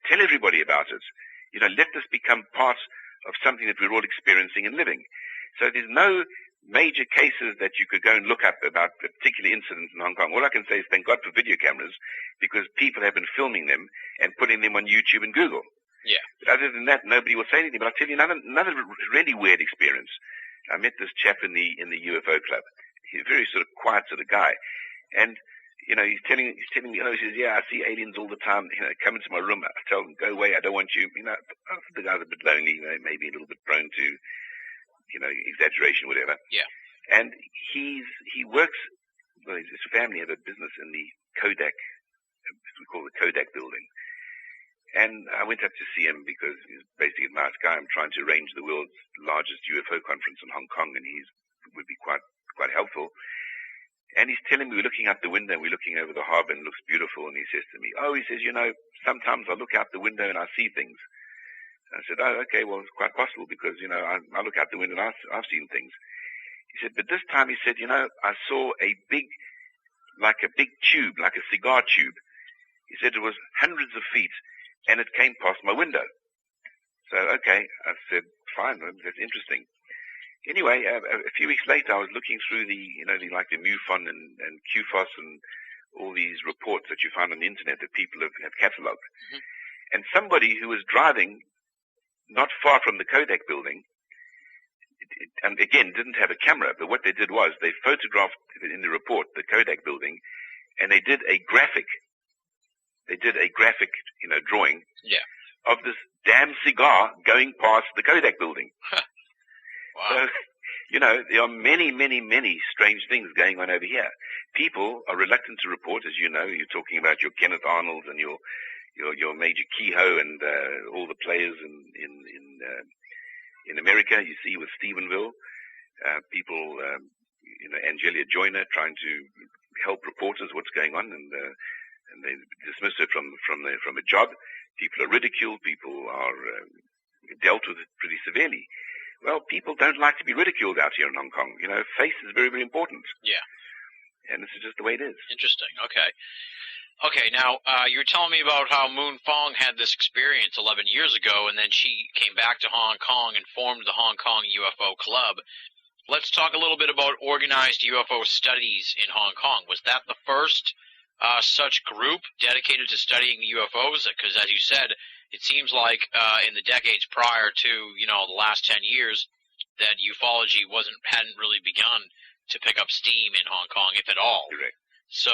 Tell everybody about it. Let this become part of something that we're all experiencing and living. So there's no major cases that you could go and look up about a particular incident in Hong Kong. All I can say is thank God for video cameras, because people have been filming them and putting them on YouTube and Google. Yeah. But other than that, nobody will say anything. But I'll tell you another really weird experience. I met this chap in the UFO club. He's a very sort of quiet sort of guy. And, he's telling me, he says, yeah, I see aliens all the time, come into my room. I tell him, go away, I don't want you. The guy's a bit lonely, maybe a little bit prone to, exaggeration, whatever. Yeah. And he works, his family have a business in the Kodak, we call it the Kodak building. And I went up to see him because he's basically a nice guy. I'm trying to arrange the world's largest UFO conference in Hong Kong, and he would be quite helpful. And he's telling me, we're looking out the window, we're looking over the harbor, and it looks beautiful. And he says to me, sometimes I look out the window and I see things. And I said, oh, okay, well, it's quite possible because, I look out the window and I've seen things. He said, but this time, he said, I saw a big tube, like a cigar tube. He said it was hundreds of feet, and it came past my window. So, okay, I said, fine, that's interesting. Anyway, a few weeks later, I was looking through the MUFON and QFOS and all these reports that you find on the internet that people have catalogued. Mm-hmm. And somebody who was driving not far from the Kodak building, and again, didn't have a camera, but what they did was they photographed in the report the Kodak building, and they did a graphic drawing of this damn cigar going past the Kodak building. Wow. So, there are many, many, many strange things going on over here. People are reluctant to report, as you know. You're talking about your Kenneth Arnolds and your Major Kehoe and all the players in America. You see with Stephenville, people, Angelia Joyner trying to help reporters what's going on, and they dismiss her from a job. People are ridiculed. People are dealt with pretty severely. Well, people don't like to be ridiculed out here in Hong Kong. Face is very, very important. Yeah. And this is just the way it is. Interesting. Okay. Okay, now, you were telling me about how Moon Fong had this experience 11 years ago, and then she came back to Hong Kong and formed the Hong Kong UFO Club. Let's talk a little bit about organized UFO studies in Hong Kong. Was that the first such group dedicated to studying UFOs? Because, as you said, it seems like in the decades prior to, the last 10 years, that ufology hadn't really begun to pick up steam in Hong Kong, if at all. Correct. So,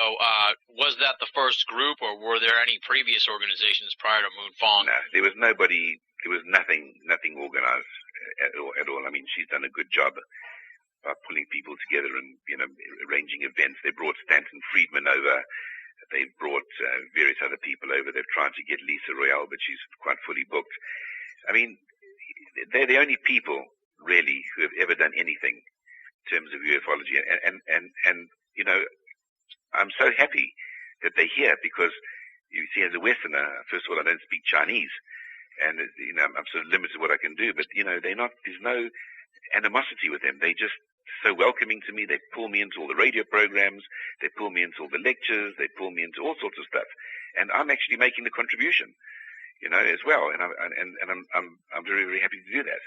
was that the first group, or were there any previous organizations prior to Moon Fong? No, there was nobody. There was nothing organized at all. I mean, she's done a good job of pulling people together and arranging events. They brought Stanton Friedman over. They brought various other people over. They've tried to get Lisa Royale, but she's quite fully booked. I mean, they're the only people really who have ever done anything in terms of ufology, and I'm so happy that they're here because, you see, as a Westerner, first of all, I don't speak Chinese, and, I'm sort of limited what I can do, but, there's no animosity with them. They're just so welcoming to me. They pull me into all the radio programs. They pull me into all the lectures. They pull me into all sorts of stuff. And I'm actually making the contribution, as well. And I'm very, very happy to do that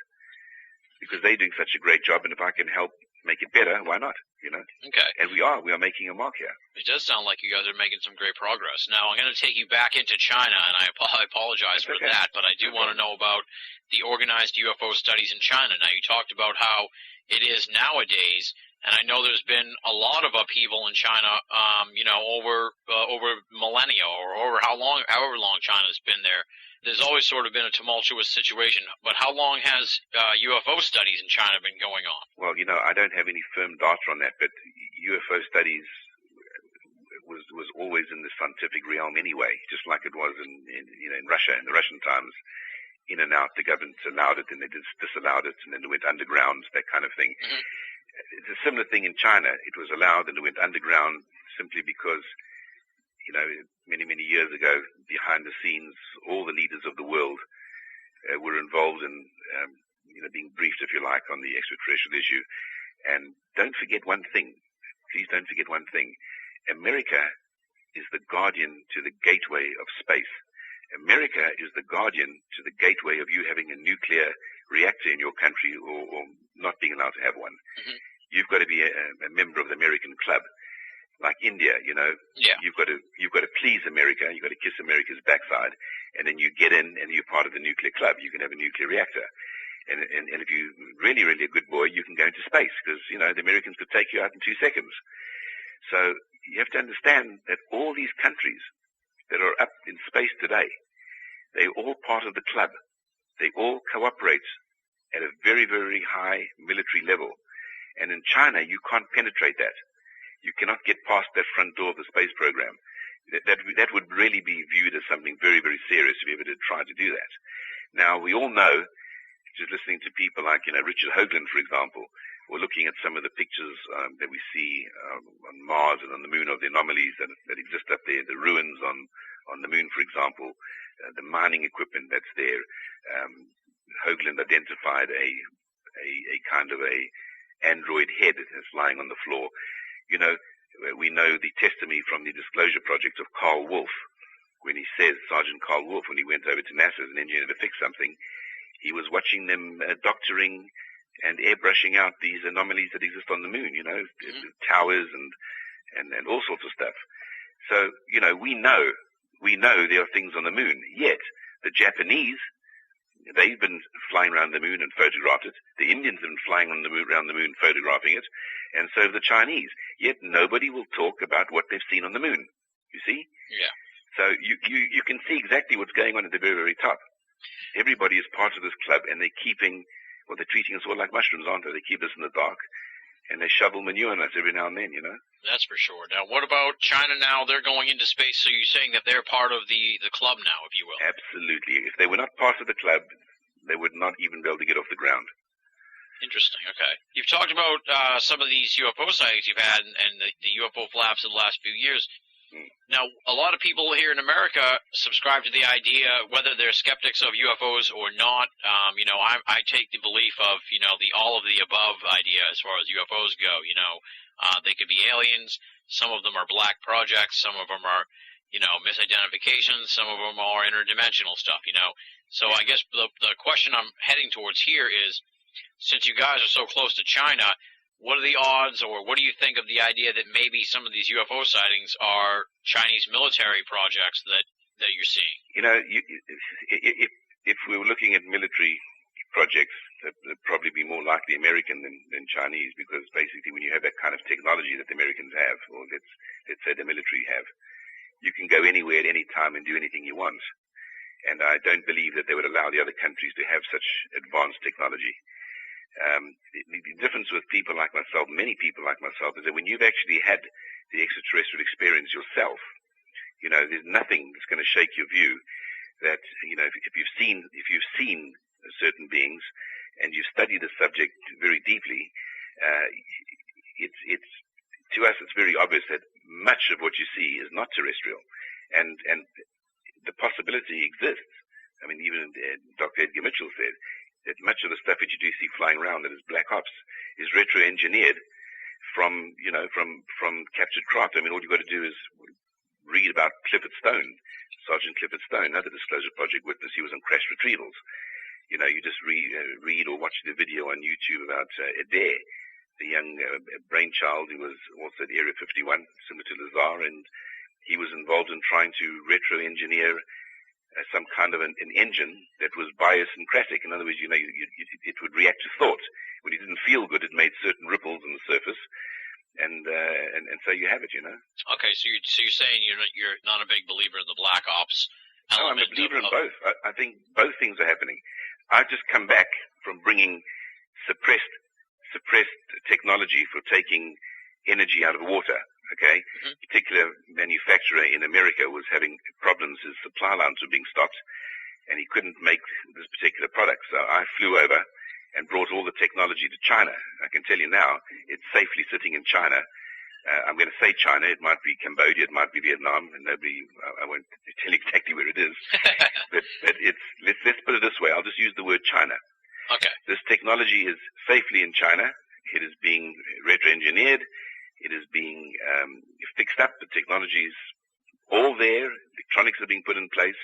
because they're doing such a great job. And if I can help make it better, why not? Okay. And we are making a mark here. It does sound like you guys are making some great progress. Now, I'm going to take you back into China, and I apologize for that, but I do want to know about the organized UFO studies in China. Now, you talked about how it is nowadays, and I know there's been a lot of upheaval in China, over millennia or over however long China's been there. There's always sort of been a tumultuous situation, but how long has UFO studies in China been going on? Well, I don't have any firm data on that, but UFO studies was always in the scientific realm anyway, just like it was in Russia, in the Russian times. In and out, the government allowed it, and they disallowed it, and then it went underground, that kind of thing. Mm-hmm. It's a similar thing in China. It was allowed, and it went underground simply because, many, many years ago, behind the scenes, all the leaders of the world were involved in, being briefed, if you like, on the extraterrestrial issue. And don't forget one thing. Please don't forget one thing. America is the guardian to the gateway of space. America is the guardian to the gateway of you having a nuclear reactor in your country or not being allowed to have one. Mm-hmm. You've got to be a member of the American club. Like India, Yeah. you've got to please America. You've got to kiss America's backside, and then you get in and you're part of the nuclear club. You can have a nuclear reactor, and if you're really, really a good boy, you can go into space because the Americans could take you out in 2 seconds. So you have to understand that all these countries that are up in space today, they're all part of the club. They all cooperate at a very, very high military level, and in China, you can't penetrate that. You cannot get past that front door of the space program. That would really be viewed as something very, very serious if you ever did try to do that. Now, we all know, just listening to people like, Richard Hoagland, for example, or looking at some of the pictures that we see on Mars and on the moon of the anomalies that exist up there, the ruins on the moon, for example, the mining equipment that's there. Hoagland identified a kind of a android head that's lying on the floor. We know the testimony from the Disclosure Project of Carl Wolf, when he says, Sergeant Carl Wolf, when he went over to NASA as an engineer to fix something, he was watching them doctoring and airbrushing out these anomalies that exist on the moon, towers and all sorts of stuff. So, we know there are things on the moon, yet the Japanese, they've been flying around the moon and photographed it. The Indians have been flying around the moon photographing it. And so have the Chinese. Yet nobody will talk about what they've seen on the moon. You see? Yeah. So you can see exactly what's going on at the very, very top. Everybody is part of this club, and they're treating us all like mushrooms, aren't they? They keep us in the dark, and they shovel manure on us every now and then, That's for sure. Now, what about China now? They're going into space, so you're saying that they're part of the club now, if you will? Absolutely. If they were not part of the club, they would not even be able to get off the ground. Interesting. Okay. You've talked about some of these UFO sightings you've had and the UFO flaps of the last few years. Now, a lot of people here in America subscribe to the idea, whether they're skeptics of UFOs or not. I take the belief of, the all of the above idea as far as UFOs go. They could be aliens. Some of them are black projects. Some of them are, misidentifications. Some of them are interdimensional stuff, So I guess the question I'm heading towards here is, since you guys are so close to China, what are the odds, or what do you think of the idea that maybe some of these UFO sightings are Chinese military projects that you're seeing? If we were looking at military projects, they'd probably be more likely American than Chinese, because basically when you have that kind of technology that the Americans have, or let's say the military have, you can go anywhere at any time and do anything you want. And I don't believe that they would allow the other countries to have such advanced technology. The difference with people like myself, many people like myself, is that when you've actually had the extraterrestrial experience yourself, there's nothing that's going to shake your view that, if you've seen certain beings and you've studied the subject very deeply, it's to us it's very obvious that much of what you see is not terrestrial, and the possibility exists. I mean, even Dr. Edgar Mitchell said that much of the stuff that you do see flying around that is black ops is retro-engineered from captured craft. I mean, all you've got to do is read about Sergeant Clifford Stone, another Disclosure Project witness. He was on crash retrievals. You just read or watch the video on YouTube about Adair, the young brainchild who was also at Area 51, similar to Lazar, and he was involved in trying to retro-engineer some kind of an engine that was biosyncratic. In other words, it would react to thought. When it didn't feel good, it made certain ripples on the surface, and so you have it. Okay, so you're saying you're not a big believer in the black ops element? No, I'm a believer in both. I think both things are happening. I've just come back from bringing suppressed technology for taking energy out of water. Okay, particular manufacturer in America was having problems. His supply lines were being stopped, and he couldn't make this particular product. So I flew over and brought all the technology to China. I can tell you now, it's safely sitting in China. I'm going to say China. It might be Cambodia. It might be Vietnam. And I won't tell you exactly where it is. but let's put it this way. I'll just use the word China. Okay. This technology is safely in China. It is being retro-engineered. It is being fixed up. The technology is all there. Electronics are being put in place.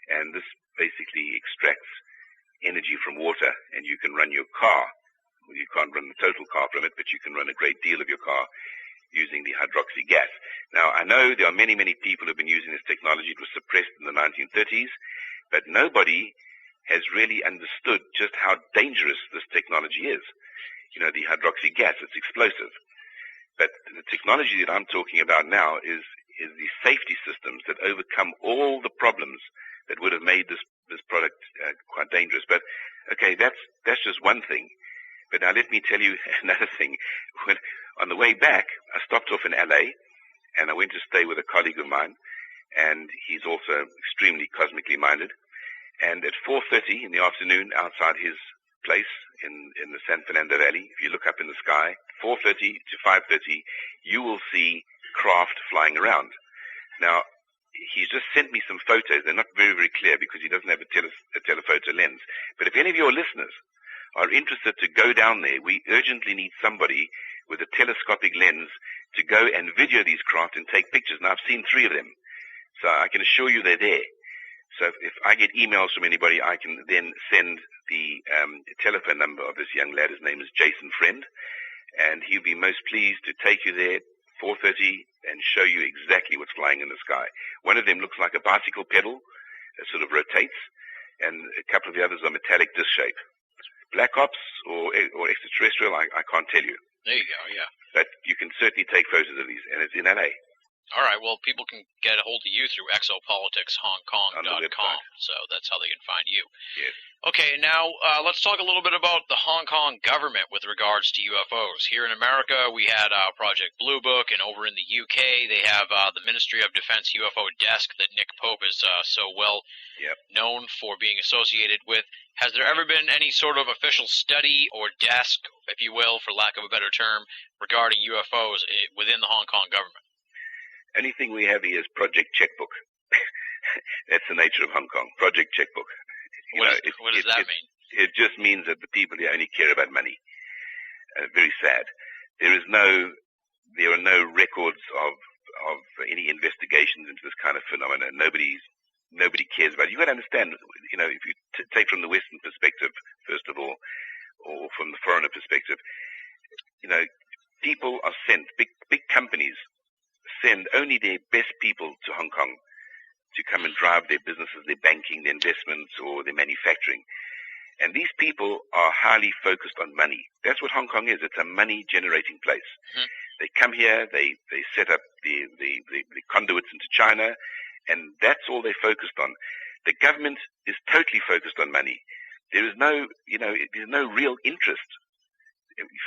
And this basically extracts energy from water. And you can run your car. Well, you can't run the total car from it, but you can run a great deal of your car using the hydroxy gas. Now, I know there are many, many people who have been using this technology. It was suppressed in the 1930s. But nobody has really understood just how dangerous this technology is. The hydroxy gas, it's explosive. But the technology that I'm talking about now is the safety systems that overcome all the problems that would have made this product quite dangerous. But okay, that's just one thing. But now let me tell you another thing. On the way back, I stopped off in LA, and I went to stay with a colleague of mine, and he's also extremely cosmically minded. And at 4:30 in the afternoon, outside his place in the San Fernando Valley, if you look up in the sky, 4:30 to 5:30, you will see craft flying around. Now, he's just sent me some photos. They're not very, very clear because he doesn't have a telephoto lens. But if any of your listeners are interested to go down there, we urgently need somebody with a telescopic lens to go and video these craft and take pictures. Now, I've seen 3 of them, so I can assure you they're there. So if I get emails from anybody, I can then send the telephone number of this young lad. His name is Jason Friend, and he'll be most pleased to take you there 4:30 and show you exactly what's flying in the sky. One of them looks like a bicycle pedal that sort of rotates, and a couple of the others are metallic disc shape. Black ops or extraterrestrial, I can't tell you. There you go, yeah. But you can certainly take photos of these, and it's in LA. All right, well, people can get a hold of you through exopoliticshongkong.com, so that's how they can find you. Yes. Okay, now let's talk a little bit about the Hong Kong government with regards to UFOs. Here in America, we had Project Blue Book, and over in the UK, they have the Ministry of Defense UFO desk that Nick Pope is so well known for being associated with. Has there ever been any sort of official study or desk, if you will, for lack of a better term, regarding UFOs within the Hong Kong government? Only thing we have here is Project Checkbook. That's the nature of Hong Kong. Project Checkbook. What does that mean? It just means that the people here only care about money. Very sad. There are no records of any investigations into this kind of phenomenon. Nobody cares about it. You've got to understand, if you take from the Western perspective, first of all, or from the foreigner perspective, people are sent, big companies send only their best people to Hong Kong to come and drive their businesses, their banking, their investments, or their manufacturing. And these people are highly focused on money. That's what Hong Kong is. It's a money-generating place. Mm-hmm. They come here, they set up the conduits into China, and that's all they're focused on. The government is totally focused on money. There is no real interest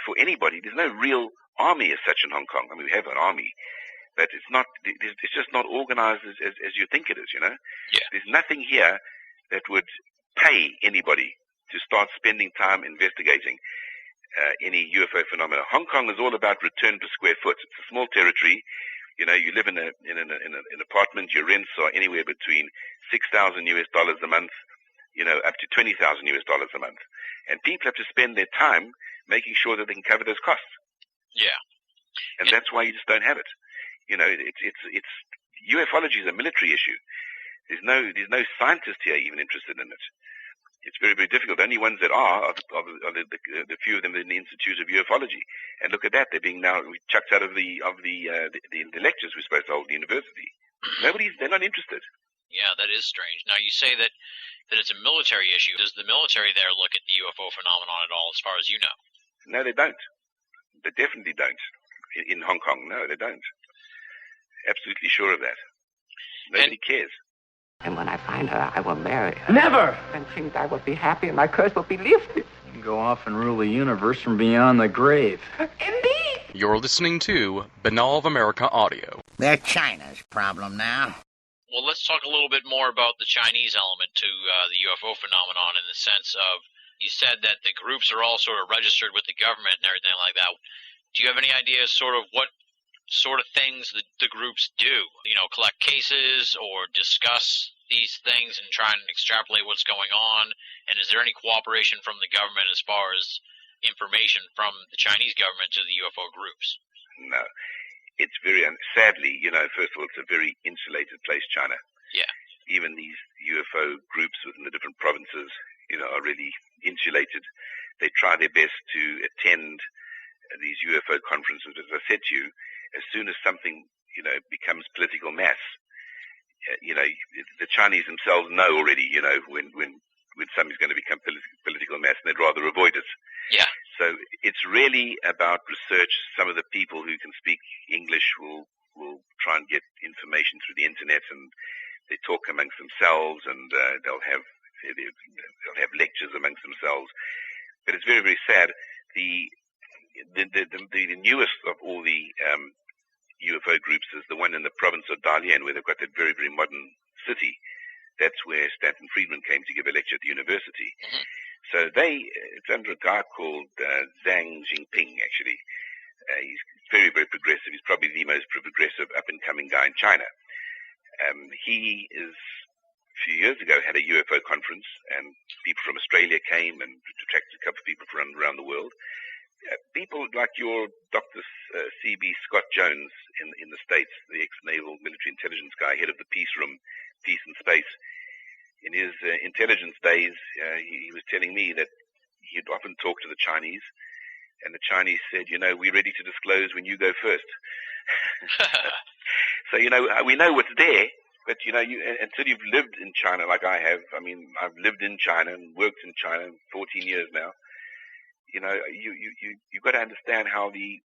for anybody. There's no real army as such in Hong Kong. I mean, we have an army, but it's just not organized as you think it is, Yeah. There's nothing here that would pay anybody to start spending time investigating any UFO phenomena. Hong Kong is all about return per square foot. It's a small territory. You live in an apartment. Your rents are anywhere between $6,000 a month, up to $20,000 a month. And people have to spend their time making sure that they can cover those costs. Yeah. And that's why you just don't have it. It's ufology is a military issue. There's no scientist here even interested in it. It's very, very difficult. The only ones that are the few of them in the Institute of Ufology. And look at that, they're being now chucked out of the lectures we're supposed to hold at the university. They're not interested. Yeah, that is strange. Now you say that it's a military issue. Does the military there look at the UFO phenomenon at all, as far as you know? No, they don't. They definitely don't. In Hong Kong, no, they don't. Absolutely sure of that. Nobody cares. And when I find her, I will marry her. Never! And things I will be happy and my curse will be lifted. You can go off and rule the universe from beyond the grave. Indeed! You're listening to Binnall of America Audio. They're China's problem now. Well, let's talk a little bit more about the Chinese element to the UFO phenomenon, in the sense of, you said that the groups are all sort of registered with the government and everything like that. Do you have any idea sort of what sort of things the groups do? Collect cases or discuss these things and try and extrapolate what's going on? And is there any cooperation from the government as far as information from the Chinese government to the UFO groups? No. It's very, sadly, first of all, it's a very insulated place, China. Yeah. Even these UFO groups within the different provinces, are really insulated. They try their best to attend these UFO conferences. As I said to you, as soon as something, becomes political mass, the Chinese themselves know already, when something's going to become political mass, and they'd rather avoid it. Yeah. So it's really about research. Some of the people who can speak English will try and get information through the internet, and they talk amongst themselves, and they'll have lectures amongst themselves. But it's very, very sad. The newest of all the UFO groups is the one in the province of Dalian, where they've got that very, very modern city. That's where Stanton Friedman came to give a lecture at the university. Mm-hmm. So it's under a guy called Zhang Jinping, actually. He's very, very progressive. He's probably the most progressive up-and-coming guy in China. He a few years ago, had a UFO conference, and people from Australia came and attracted a couple of people from around the world. People like your Dr. C.B. Scott Jones in the States, the ex-naval military intelligence guy, head of the Peace Room, Peace and Space. In his intelligence days, he was telling me that he'd often talk to the Chinese, and the Chinese said, we're ready to disclose when you go first. So, we know what's there, but, until you've lived in China like I have, I've lived in China and worked in China 14 years now. You've got to understand how the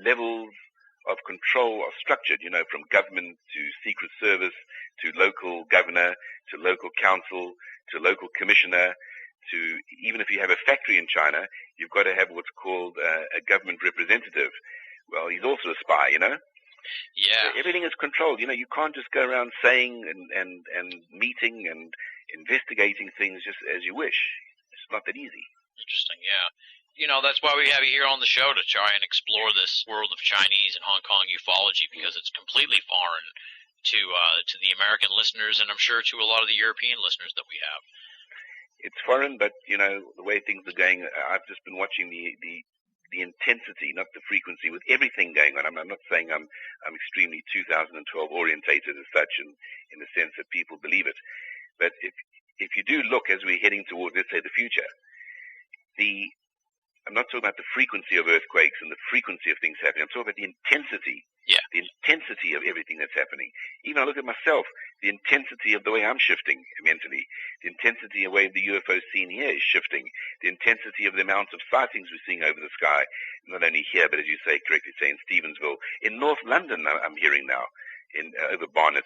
levels of control are structured, from government to secret service to local governor to local council to local commissioner to, even if you have a factory in China, you've got to have what's called a government representative. Well, he's also a spy, Yeah. So everything is controlled. You can't just go around saying and meeting and investigating things just as you wish. It's not that easy. Interesting, yeah. that's why we have you here on the show, to try and explore this world of Chinese and Hong Kong ufology, because it's completely foreign to the American listeners, and I'm sure to a lot of the European listeners that we have. It's foreign, but the way things are going, I've just been watching the intensity, not the frequency, with everything going on. I'm not saying I'm extremely 2012 orientated as such, in the sense that people believe it, but if you do look as we're heading towards, let's say, the future, I'm not talking about the frequency of earthquakes and the frequency of things happening. I'm talking about the intensity. Yeah. The intensity of everything that's happening. Even I look at myself, the intensity of the way I'm shifting mentally, the intensity of the way the UFO scene here is shifting, the intensity of the amount of sightings we're seeing over the sky, not only here, but as you correctly say, in Stevensville. In North London, I'm hearing now, over Barnet,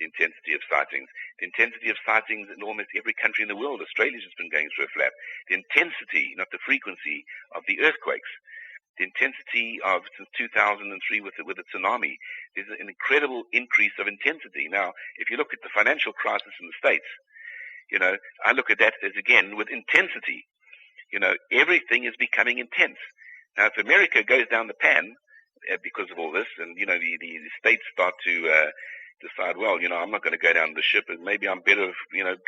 the intensity of sightings. The intensity of sightings in almost every country in the world. Australia's just been going through a flap. The intensity, not the frequency, of the earthquakes. The intensity of, since 2003 with the tsunami, there's an incredible increase of intensity. Now, if you look at the financial crisis in the States, I look at that as, again, with intensity. Everything is becoming intense. Now, if America goes down the pan because of all this, and, the states start to decide, well, I'm not going to go down the ship, and maybe I'm better,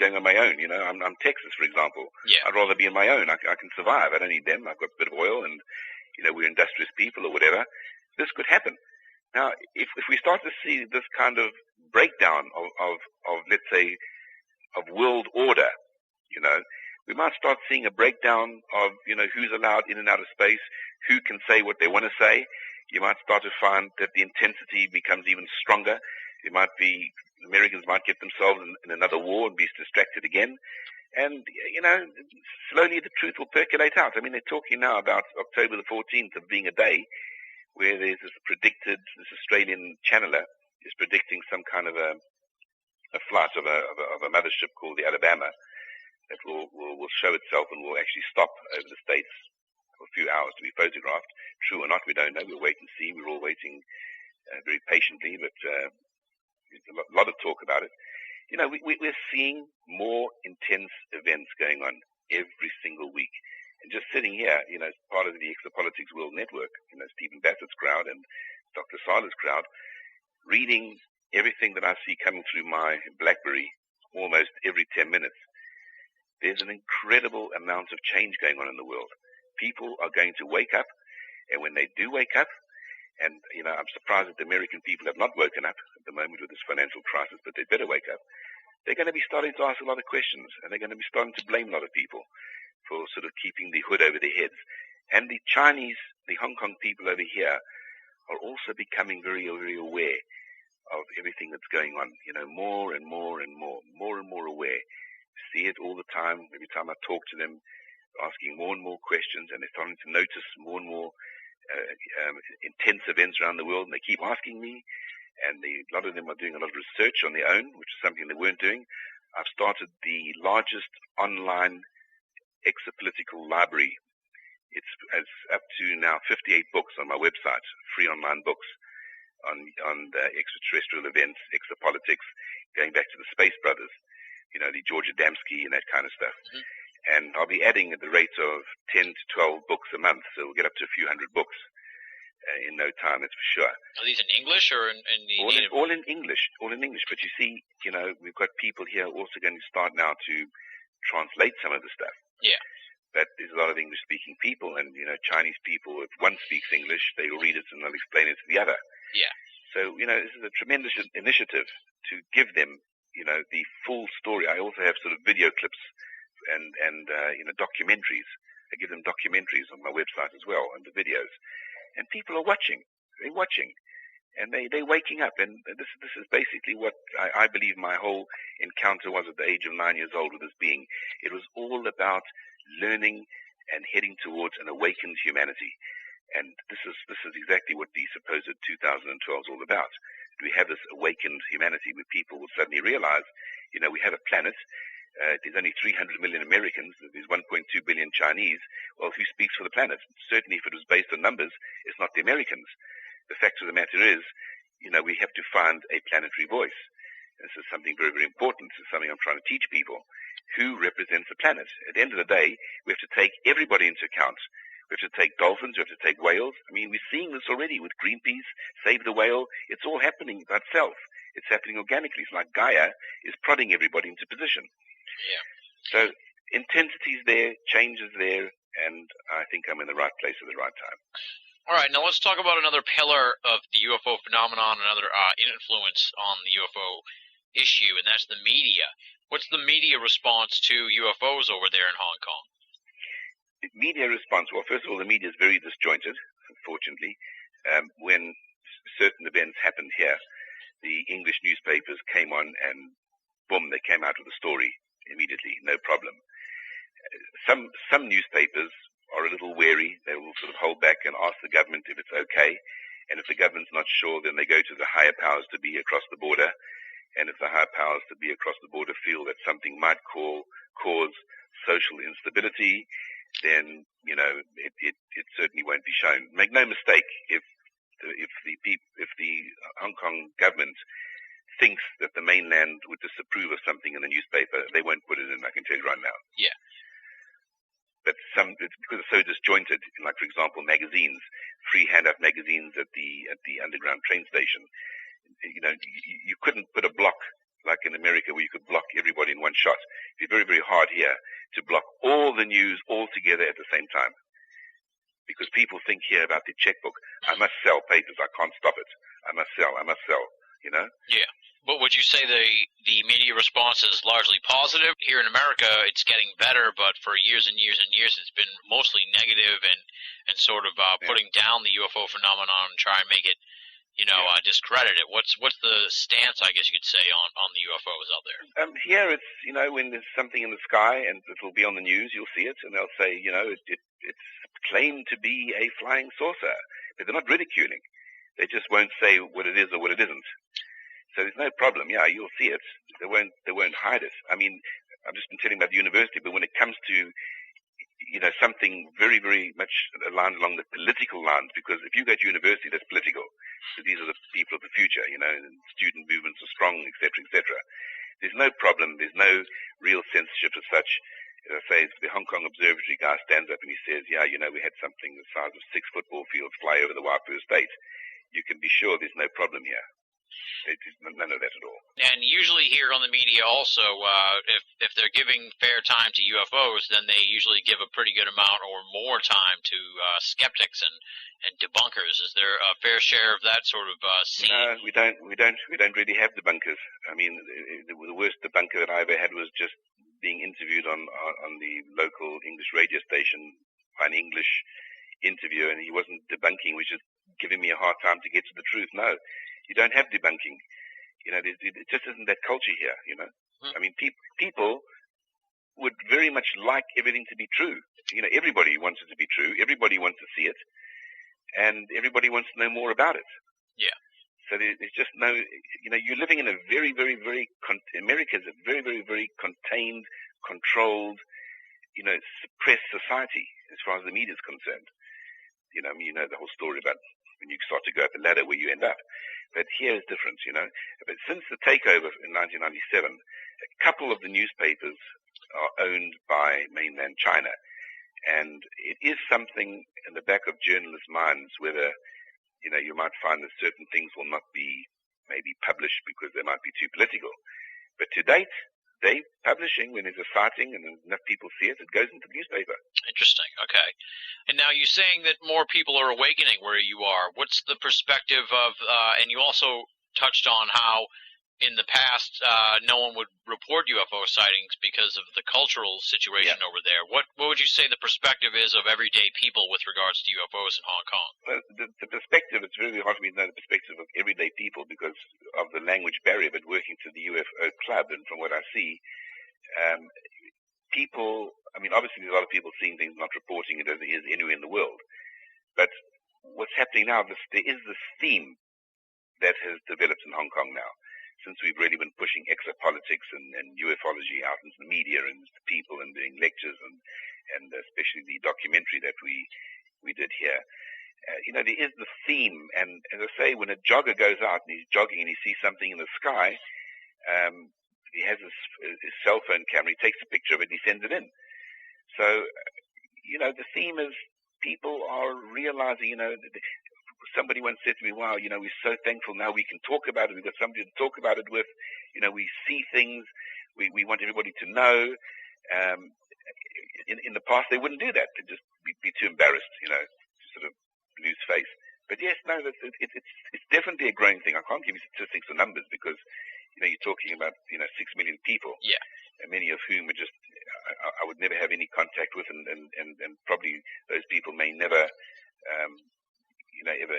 going on my own. I'm Texas, for example. Yeah. I'd rather be on my own. I can survive. I don't need them. I've got a bit of oil, and we're industrious people or whatever. This could happen. Now, if we start to see this kind of breakdown of let's say, of world order, we might start seeing a breakdown of, who's allowed in and out of space, who can say what they want to say. You might start to find that the intensity becomes even stronger. Americans might get themselves in another war and be distracted again. And, slowly the truth will percolate out. I mean, they're talking now about October the 14th of being a day where there's this Australian channeler is predicting some kind of a flight of a mothership called the Alabama that will show itself and will actually stop over the States for a few hours to be photographed. True or not, we don't know. We'll wait and see. We're all waiting very patiently, but there's a lot of talk about it. We're seeing more intense events going on every single week. And just sitting here, as part of the Exopolitics World Network, Stephen Bassett's crowd and Dr. Sala's crowd, reading everything that I see coming through my BlackBerry almost every 10 minutes, there's an incredible amount of change going on in the world. People are going to wake up, and when they do wake up, and, I'm surprised that the American people have not woken up at the moment with this financial crisis, but they better wake up. They're going to be starting to ask a lot of questions, and they're going to be starting to blame a lot of people for sort of keeping the hood over their heads. And the Chinese, the Hong Kong people over here are also becoming very, very aware of everything that's going on, more and more and more aware. See it all the time. Every time I talk to them, asking more and more questions, and they're starting to notice more and more intense events around the world, and they keep asking me, and a lot of them are doing a lot of research on their own, which is something they weren't doing. I've started the largest online exopolitical library. It's up to now 58 books on my website, free online books on the extraterrestrial events, exopolitics, going back to the Space Brothers, the George Adamski and that kind of stuff. Mm-hmm. And I'll be adding at the rate of 10 to 12 books a month, so we'll get up to a few hundred books in no time, that's for sure. Are these in English or in the native? All in English. But you see, we've got people here also going to start now to translate some of the stuff. Yeah. But there's a lot of English-speaking people, and, Chinese people, if one speaks English, they will read it and they'll explain it to the other. Yeah. So, this is a tremendous initiative to give them, the full story. I also have sort of video clips and documentaries. I give them documentaries on my website as well, and the videos. And people are watching. They're watching. And they're waking up. And this is basically what I believe my whole encounter was at the age of 9 years old with this being. It was all about learning and heading towards an awakened humanity. And this is exactly what the supposed 2012 is all about. We have this awakened humanity where people will suddenly realize, we have a planet. There's only 300 million Americans. There's 1.2 billion Chinese. Well, who speaks for the planet? Certainly, if it was based on numbers, it's not the Americans. The fact of the matter is, we have to find a planetary voice. This is something very, very important. This is something I'm trying to teach people. Who represents the planet? At the end of the day, we have to take everybody into account. We have to take dolphins. We have to take whales. I mean, we're seeing this already with Greenpeace, Save the Whale. It's all happening by itself. It's happening organically. It's like Gaia is prodding everybody into position. Yeah. So intensity's there, change is there, and I think I'm in the right place at the right time. All right, now let's talk about another pillar of the UFO phenomenon, another influence on the UFO issue, and that's the media. What's the media response to UFOs over there in Hong Kong? The media response, well, first of all, the media is very disjointed, unfortunately. When certain events happened here, the English newspapers came on and boom, they came out with a story immediately, no problem. Some newspapers are a little wary. They will sort of hold back and ask the government if it's okay. And if the government's not sure, then they go to the higher powers to be across the border. And if the higher powers to be across the border feel that something might cause social instability, then, you know, it certainly won't be shown. Make no mistake, if the Hong Kong government thinks that the mainland would disapprove of something in the newspaper, they won't put it in, I can tell you right now. Yeah. But it's because it's so disjointed, like, for example, magazines, free handout magazines at the underground train station. You know, you couldn't put a block like in America where you could block everybody in one shot. It'd be very, very hard here to block all the news all together at the same time. Because people think here about the checkbook. I must sell papers. I can't stop it. I must sell, you know? Yeah. But would you say the media response is largely positive? Here in America, it's getting better, but for years and years and years, it's been mostly negative and sort of putting down the UFO phenomenon and try and make it, you know, discredit it. What's the stance, I guess you could say, on the UFOs out there? Here it's, you know, when there's something in the sky and it'll be on the news, you'll see it, and they'll say, you know, it's claimed to be a flying saucer. But they're not ridiculing. They just won't say what it is or what it isn't. So there's no problem. Yeah, you'll see it. They won't hide it. I mean, I've just been telling about the university, but when it comes to, you know, something very, very much aligned along the political lines, because if you go to university, that's political. So these are the people of the future, you know, and student movements are strong, etc., etc. There's no problem. There's no real censorship as such. As I say, the Hong Kong Observatory guy stands up and he says, yeah, you know, we had something the size of 6 football fields fly over the Waipu estate. You can be sure there's no problem here. There's none of that at all. And usually here on the media also, if they're giving fair time to UFOs, then they usually give a pretty good amount or more time to skeptics and debunkers. Is there a fair share of that sort of scene? No, we don't really have debunkers. I mean, the worst debunker that I ever had was just being interviewed on the local English radio station by an English interviewer, and he wasn't debunking, he was just giving me a hard time to get to the truth. No, you don't have debunking. You know, it just isn't that culture here, you know. I mean, people would very much like everything to be true. You know, everybody wants it to be true. Everybody wants to see it. And everybody wants to know more about it. Yeah. So there's just no, you know, you're living in a very, very, very, America's a very, very, very contained, controlled, you know, suppressed society as far as the media is concerned. You know, I mean, you know the whole story about when you start to go up the ladder where you end up. But here is different, you know. But since the takeover in 1997, a couple of the newspapers are owned by mainland China. And it is something in the back of journalists' minds whether, you know, you might find that certain things will not be maybe published because they might be too political. But to date, they're publishing when there's a sighting and enough people see it, it goes into the newspaper. Interesting. Okay. And now you're saying that more people are awakening where you are. What's the perspective of, and you also touched on how in the past no one would report UFO sightings because of the cultural situation over there. What would you say the perspective is of everyday people with regards to UFOs in Hong Kong? Well, the perspective, it's very hard for me to know the perspective of everyday people because of the language barrier, but working to the UFO club and from what I see, people, I mean, obviously there's a lot of people seeing things, not reporting it as it is anywhere in the world. But what's happening now, there is this theme that has developed in Hong Kong now, since we've really been pushing exopolitics and ufology out into the media and to people and doing lectures and especially the documentary that we did here. You know, there is the theme, and as I say, when a jogger goes out and he's jogging and he sees something in the sky, he has his cell phone camera, he takes a picture of it and he sends it in. So, you know, the theme is people are realizing, somebody once said to me, wow, we're so thankful now we can talk about it. We've got somebody to talk about it with. We see things. We want everybody to know. In the past, they wouldn't do that. They'd just be too embarrassed, to sort of lose face. But yes, no, it's definitely a growing thing. I can't give you statistics or numbers because, you're talking about, 6 million people. Yeah. And many of whom are just, I would never have any contact with, and probably those people may never, ever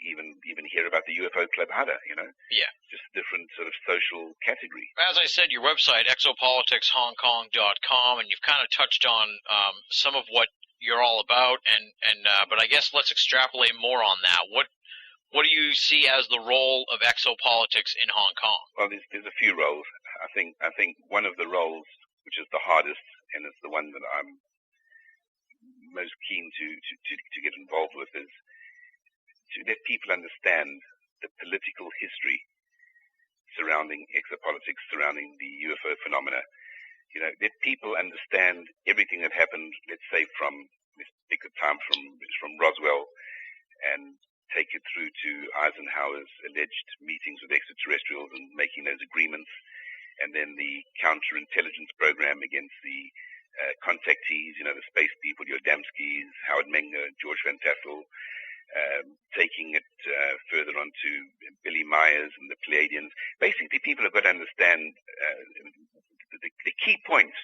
even hear about the UFO Club either, Yeah. Just different sort of social category. As I said, your website, exopoliticshongkong.com, and you've kind of touched on some of what you're all about, but I guess let's extrapolate more on that. What do you see as the role of exopolitics in Hong Kong? Well, there's a few roles. I think one of the roles, which is the hardest, and it's the one that I'm most keen to get involved with, is to let people understand the political history surrounding exopolitics, surrounding the UFO phenomena. Let people understand everything that happened, let's say let's pick a time from Roswell, and take it through to Eisenhower's alleged meetings with extraterrestrials and making those agreements, and then the counterintelligence program against the contactees, the space people, your Adamskis, Howard Menger, George Van Tassel, taking it further on to Billy Myers and the Pleiadians. Basically, people have got to understand the key point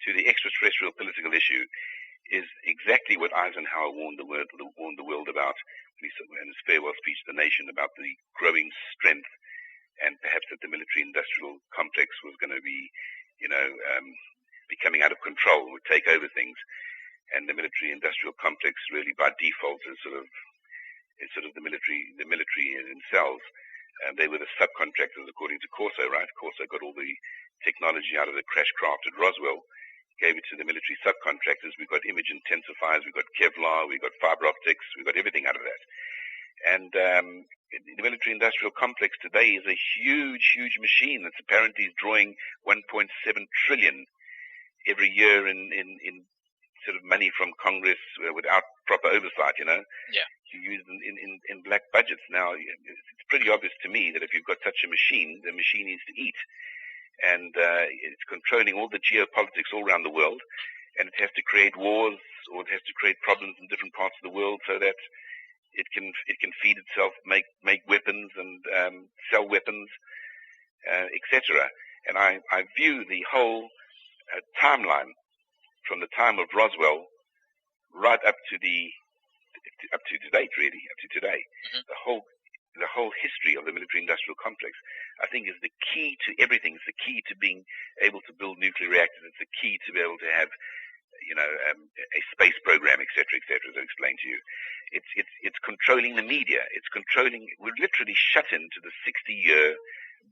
to the extraterrestrial political issue is exactly what Eisenhower warned the world about in his farewell speech to the nation, about the growing strength and perhaps that the military-industrial complex was going to be, becoming out of control, would take over things, and the military-industrial complex really by default is sort of the military themselves. They were the subcontractors according to Corso, right? Corso got all the technology out of the crash craft at Roswell, gave it to the military subcontractors. We got image intensifiers, we got Kevlar, we got fiber optics, we got everything out of that. And the military-industrial complex today is a huge, huge machine that's apparently drawing 1.7 trillion every year in sort of money from Congress without proper oversight, Yeah. You use in black budgets. Now, it's pretty obvious to me that if you've got such a machine, the machine needs to eat. And it's controlling all the geopolitics all around the world, and it has to create wars, or it has to create problems in different parts of the world so that it can feed itself, make weapons and sell weapons, etc. And I view the whole timeline from the time of Roswell right up to date, really, up to today. Mm-hmm. The whole history of the military-industrial complex, I think, is the key to everything. It's the key to being able to build nuclear reactors. It's the key to be able to have, a space program, etc., as I explained to you. It's controlling the media. We're literally shut into the 60-year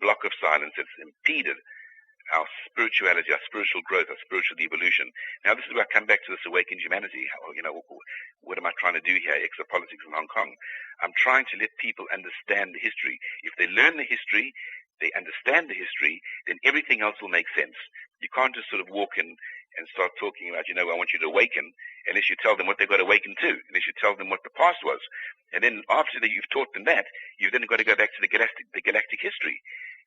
block of silence that's impeded our spirituality, our spiritual growth, our spiritual evolution. Now, this is where I come back to this awakened humanity. What am I trying to do here? Exopolitics in Hong Kong. I'm trying to let people understand the history. If they learn the history, they understand the history, then everything else will make sense. You can't just sort of walk in and start talking about, I want you to awaken, unless you tell them what they've got to awaken to, unless you tell them what the past was. And then after that you've taught them that, you've then got to go back to the galactic history.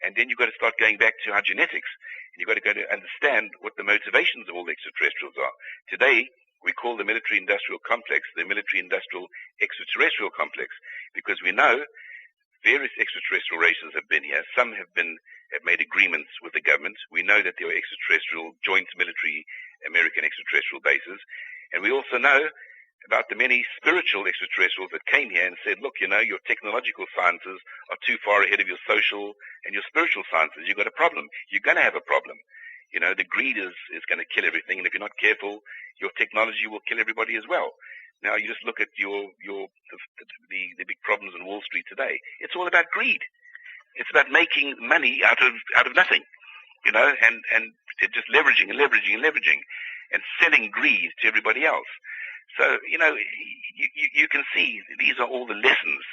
And then you've got to start going back to our genetics. And you've got to go to understand what the motivations of all the extraterrestrials are. Today, we call the military-industrial complex the military-industrial extraterrestrial complex, because we know various extraterrestrial races have been here. Some have made agreements with the government. We know that there are extraterrestrial joint military American extraterrestrial bases. And we also know about the many spiritual extraterrestrials that came here and said, look, your technological sciences are too far ahead of your social and your spiritual sciences. You've got a problem. You're going to have a problem. The greed is going to kill everything. And if you're not careful, your technology will kill everybody as well. Now, you just look at the big problems on Wall Street today. It's all about greed. It's about making money out of nothing, and just leveraging and selling greed to everybody else. So, you can see these are all the lessons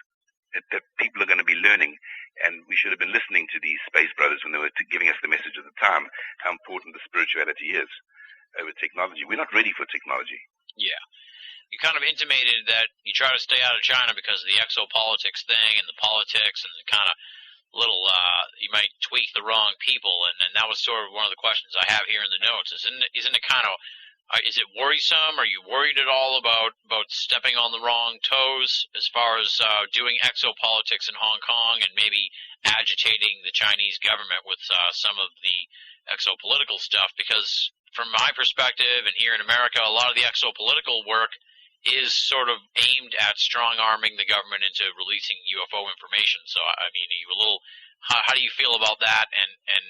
that people are going to be learning, and we should have been listening to these space brothers when they were giving us the message at the time, how important the spirituality is over technology. We're not ready for technology. Yeah. you kind of intimated that you try to stay out of China because of the exopolitics thing and the politics and the kind of little, you might tweak the wrong people, and that was sort of one of the questions I have here in the notes. Isn't it kind of, is it worrisome? Are you worried at all about stepping on the wrong toes as far as doing exopolitics in Hong Kong and maybe agitating the Chinese government with some of the exopolitical stuff? Because from my perspective, and here in America, a lot of the exopolitical work is sort of aimed at strong-arming the government into releasing UFO information. So, I mean, are you a little, how do you feel about that? And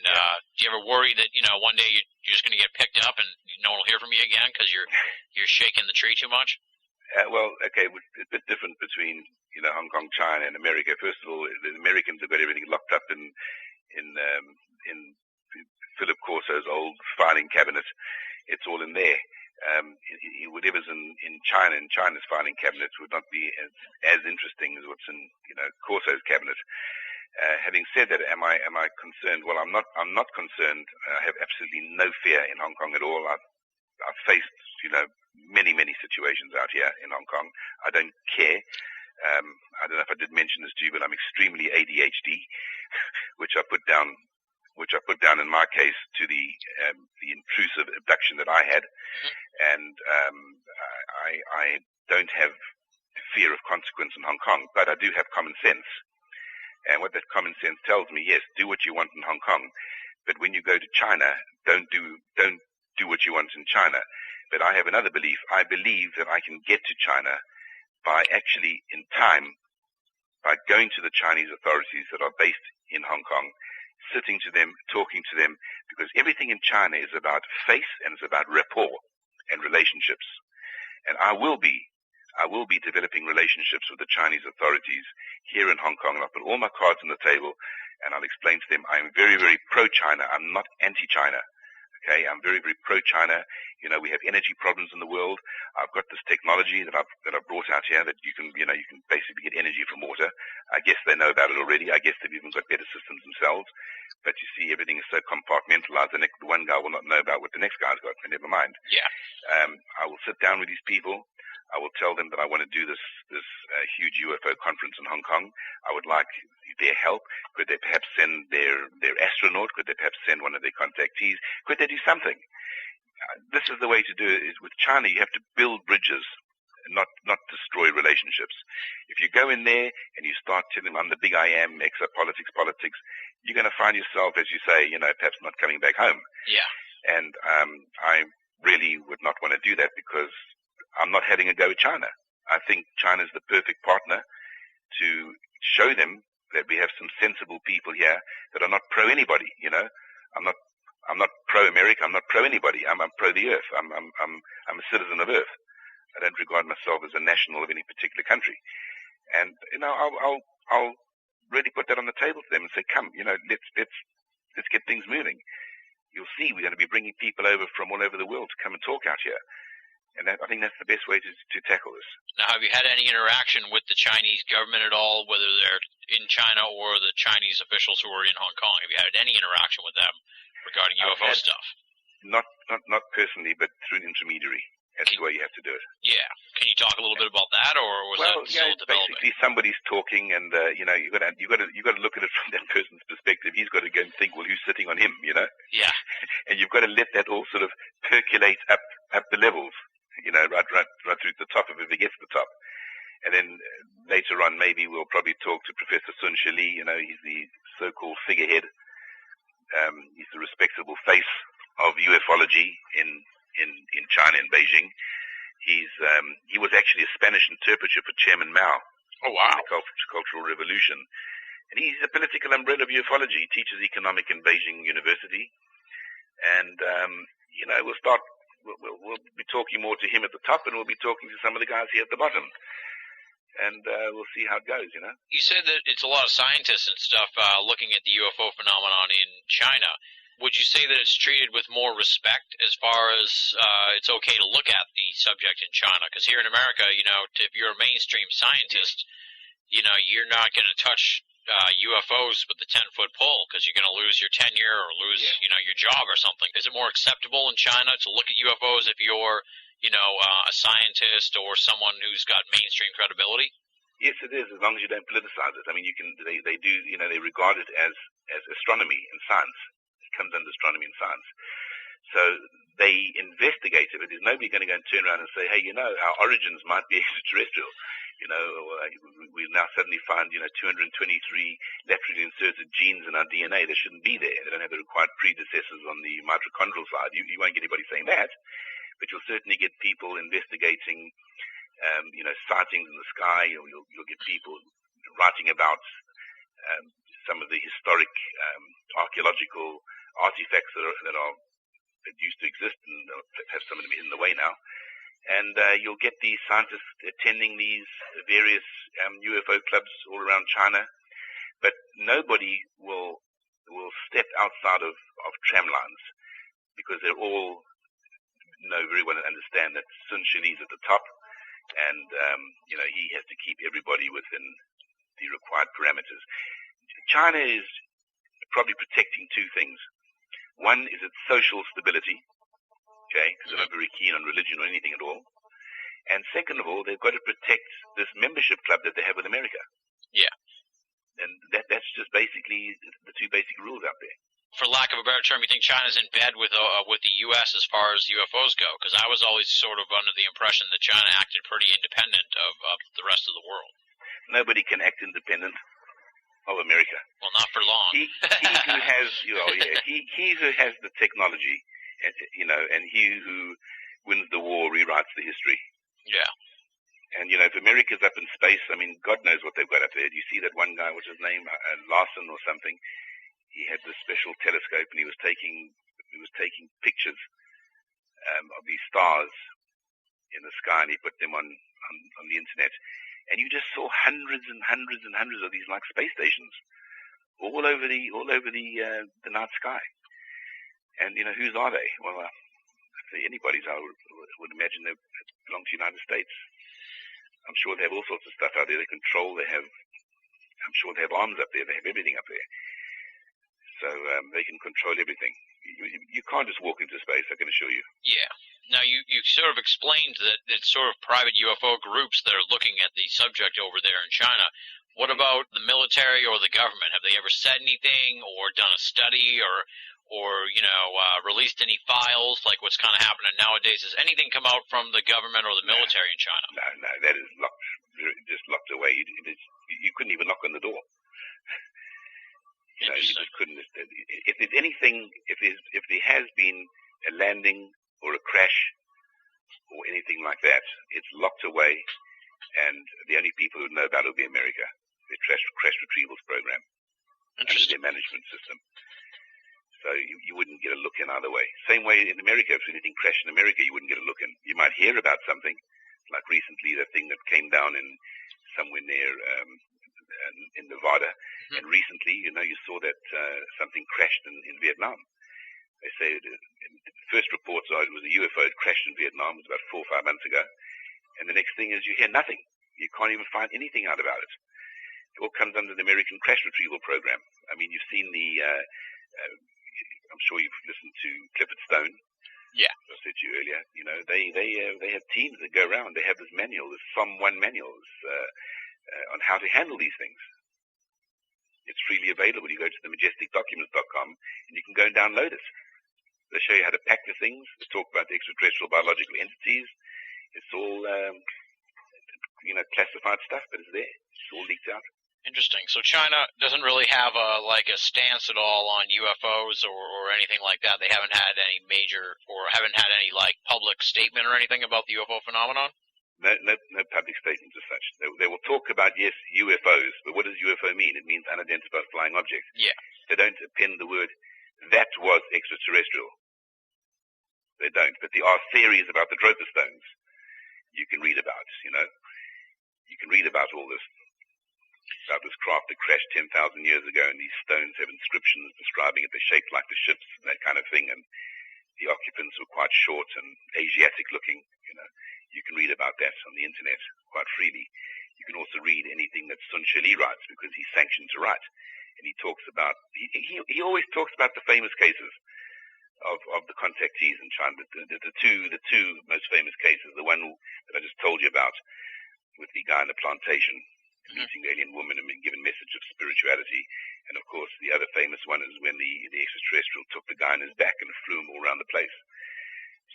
do you ever worry that, one day you're just going to get picked up and no one will hear from you again because you're shaking the tree too much? Well, okay, it's a bit different between, Hong Kong, China, and America. First of all, the Americans have got everything locked up in Philip Corso's old filing cabinet. It's all in there. Whatever's in China, in China's filing cabinets would not be as interesting as what's in, Corso's cabinet. Having said that, am I concerned? Well, I'm not concerned. I have absolutely no fear in Hong Kong at all. I've faced, many situations out here in Hong Kong. I don't care. I don't know if I did mention this to you, but I'm extremely ADHD, which I put down in my case to the intrusive abduction that I had, and I don't have fear of consequence in Hong Kong, but I do have common sense. And what that common sense tells me, yes, do what you want in Hong Kong, but when you go to China, don't do what you want in China. But I have another belief. I believe that I can get to China by actually, in time, by going to the Chinese authorities that are based in Hong Kong, sitting to them, talking to them, because everything in China is about face and it's about rapport and relationships. And I will be developing relationships with the Chinese authorities here in Hong Kong, and I'll put all my cards on the table, and I'll explain to them I'm very, very pro-China. I'm not anti-China. Okay, I'm very, very pro-China. We have energy problems in the world. I've got this technology that I've brought out here that you can basically get energy from water. I guess they know about it already. I guess they've even got better systems themselves. But you see, everything is so compartmentalized. The one guy will not know about what the next guy's got, but never mind. Yeah. I will sit down with these people. I will tell them that I want to do this huge UFO conference in Hong Kong. I would like their help. Could they perhaps send their astronaut? Could they perhaps send one of their contactees? Could they do something? This is the way to do it. Is with China, you have to build bridges, not destroy relationships. If you go in there and you start telling them I'm the big I am, exopolitics, politics, you're going to find yourself, as you say, perhaps not coming back home. Yeah. And I really would not want to do that because I'm not having a go at China. I think China's the perfect partner to show them that we have some sensible people here that are not pro anybody. I'm not pro America. I'm not pro anybody. I'm pro the Earth. I'm a citizen of Earth. I don't regard myself as a national of any particular country. And I'll really put that on the table to them and say, come, let's get things moving. You'll see we're going to be bringing people over from all over the world to come and talk out here. And I think that's the best way to tackle this. Now, have you had any interaction with the Chinese government at all, whether they're in China or the Chinese officials who are in Hong Kong? Have you had any interaction with them regarding UFO stuff? Not personally, but through an intermediary. That's the way you have to do it. Yeah. Can you talk a little bit about that, or was that still developing? Basically somebody's talking, and you got to look at it from that person's perspective. He's got to go and think, well, who's sitting on him? Yeah. And you've got to let that all sort of percolate up the levels. Right through the top if it gets to the top. And then later on, maybe we'll probably talk to Professor Sun Shili. He's the so-called figurehead. He's the respectable face of ufology in China, in Beijing. He was actually a Spanish interpreter for Chairman Mao. Oh, wow. In the Cultural Revolution. And he's a political umbrella of ufology. He teaches economic in Beijing University. And, we'll be talking more to him at the top, and we'll be talking to some of the guys here at the bottom. And we'll see how it goes, You said that it's a lot of scientists and stuff looking at the UFO phenomenon in China. Would you say that it's treated with more respect as far as it's okay to look at the subject in China? Because here in America, if you're a mainstream scientist, you're not going to touch UFOs with the 10-foot pole because you're going to lose your tenure or lose, your job or something. Is it more acceptable in China to look at UFOs if you're a scientist or someone who's got mainstream credibility? Yes, it is, as long as you don't politicize it. I mean, they do, they regard it as astronomy and science. It comes under astronomy and science. So they investigate it, but there's nobody going to go and turn around and say, hey, our origins might be extraterrestrial. We now suddenly find, 223 laterally inserted genes in our DNA that shouldn't be there. They don't have the required predecessors on the mitochondrial side. You won't get anybody saying that, but you'll certainly get people investigating, sightings in the sky. You'll get people writing about some of the historic archaeological artifacts that used to exist and have some of them hidden away now. And you'll get these scientists attending these various UFO clubs all around China, but nobody will step outside of tram lines, because they're all know very well and understand that Sun Shili's at the top, and he has to keep everybody within the required parameters. China is probably protecting two things. One is its social stability, because they're not very keen on religion or anything at all. And second of all, they've got to protect this membership club that they have with America. Yeah. And that's just basically the two basic rules out there. For lack of a better term, you think China's in bed with the U.S. as far as UFOs go? Because I was always sort of under the impression that China acted pretty independent of the rest of the world. Nobody can act independent of America. Well, not for long. He who has, he who has the technology, and he who wins the war rewrites the history. Yeah. And, if America's up in space, I mean, God knows what they've got up there. Do you see that one guy, what's his name, Larson or something? He had this special telescope, and he was taking pictures of these stars in the sky, and he put them on the internet. And you just saw hundreds and hundreds and hundreds of these like space stations all over the night sky. And whose are they? Well, if they're anybody's, I would imagine they belong to the United States. I'm sure they have all sorts of stuff out there. They control. I'm sure they have arms up there. They have everything up there. So they can control everything. You can't just walk into space, I can assure you. Yeah. Now, you sort of explained that it's sort of private UFO groups that are looking at the subject over there in China. What about the military or the government? Have they ever said anything or done a study or released any files like what's kind of happening nowadays? Has anything come out from the government or the military in China? No, that is locked away. You couldn't even knock on the door. You just couldn't. If there's anything, if there has been a landing or a crash or anything like that, it's locked away, and the only people who know about it will be America, their crash retrievals program, under their management system. So you wouldn't get a look in either way. Same way in America, if anything crashed in America, you wouldn't get a look in. You might hear about something, like recently the thing that came down in somewhere near in Nevada, and recently, you saw that something crashed in Vietnam. They say the first reports are it was a UFO that crashed in Vietnam. It was about 4 or 5 months ago, and the next thing is you hear nothing. You can't even find anything out about it. It all comes under the American Crash Retrieval Program. I mean, you've seen the. I'm sure you've listened to Clifford Stone. Yeah. As I said to you earlier, they have teams that go around. They have this manual, this SOM 1 manual, on how to handle these things. It's freely available. You go to the majesticdocuments.com and you can go and download it. They show you how to pack the things. They talk about the extraterrestrial biological entities. It's all, classified stuff, but it's there. It's all leaked out. Interesting. So China doesn't really have a stance at all on UFOs or anything like that. They haven't had any public statement or anything about the UFO phenomenon? No public statements as such. They will talk about, yes, UFOs, but what does UFO mean? It means unidentified flying object. Yeah. They don't append the word, that was extraterrestrial. They don't. But there are theories about the Droper stones you can read about, You can read about all this. About this craft that crashed 10,000 years ago, and these stones have inscriptions describing it. They're shaped like the ships and that kind of thing, and the occupants were quite short and Asiatic looking, You can read about that on the internet quite freely. You can also read anything that Sun Shili writes, because he's sanctioned to write. And he talks about, he always talks about the famous cases of the contactees in China. The two most famous cases, the one that I just told you about, with the guy in the plantation meeting the alien woman and being given message of spirituality, and of course the other famous one is when the extraterrestrial took the guy in his back and flew him all around the place.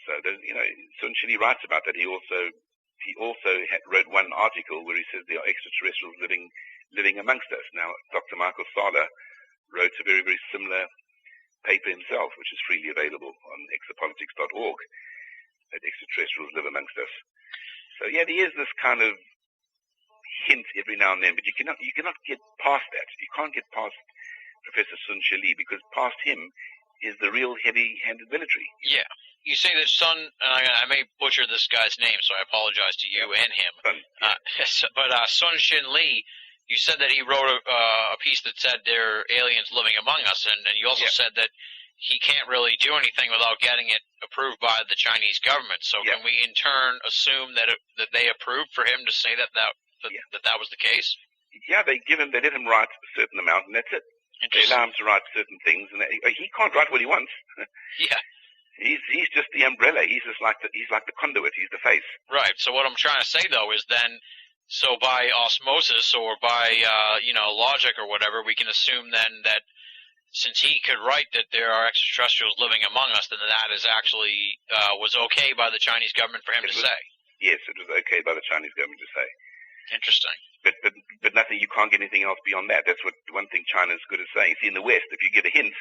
So Sun Shili writes about that. He also wrote one article where he says there are extraterrestrials living amongst us. Now, Dr. Michael Sala wrote a very, very similar paper himself, which is freely available on exopolitics.org, that extraterrestrials live amongst us. So yeah, there is this kind of hint every now and then, but you cannot get past that. You can't get past Professor Sun Shili, because past him is the real heavy-handed military. Yeah. You say that Sun, I may butcher this guy's name, so I apologize to you and him. But Sun Shin Lee, you said that he wrote a piece that said there are aliens living among us, and you also said that he can't really do anything without getting it approved by the Chinese government. So can we in turn assume that they approved for him to say that was the case? Yeah, they let him write a certain amount, and that's it. They allow him to write certain things, and he can't write what he wants. Yeah. He's just the umbrella. He's like the conduit. He's the face. Right. So what I'm trying to say though is then, so by osmosis or by logic or whatever, we can assume then that since he could write that there are extraterrestrials living among us, then that is actually was okay by the Chinese government for him to say. Yes, it was okay by the Chinese government to say. Interesting. But nothing. You can't get anything else beyond that. That's what one thing China's good at saying. See, in the West, if you get a hint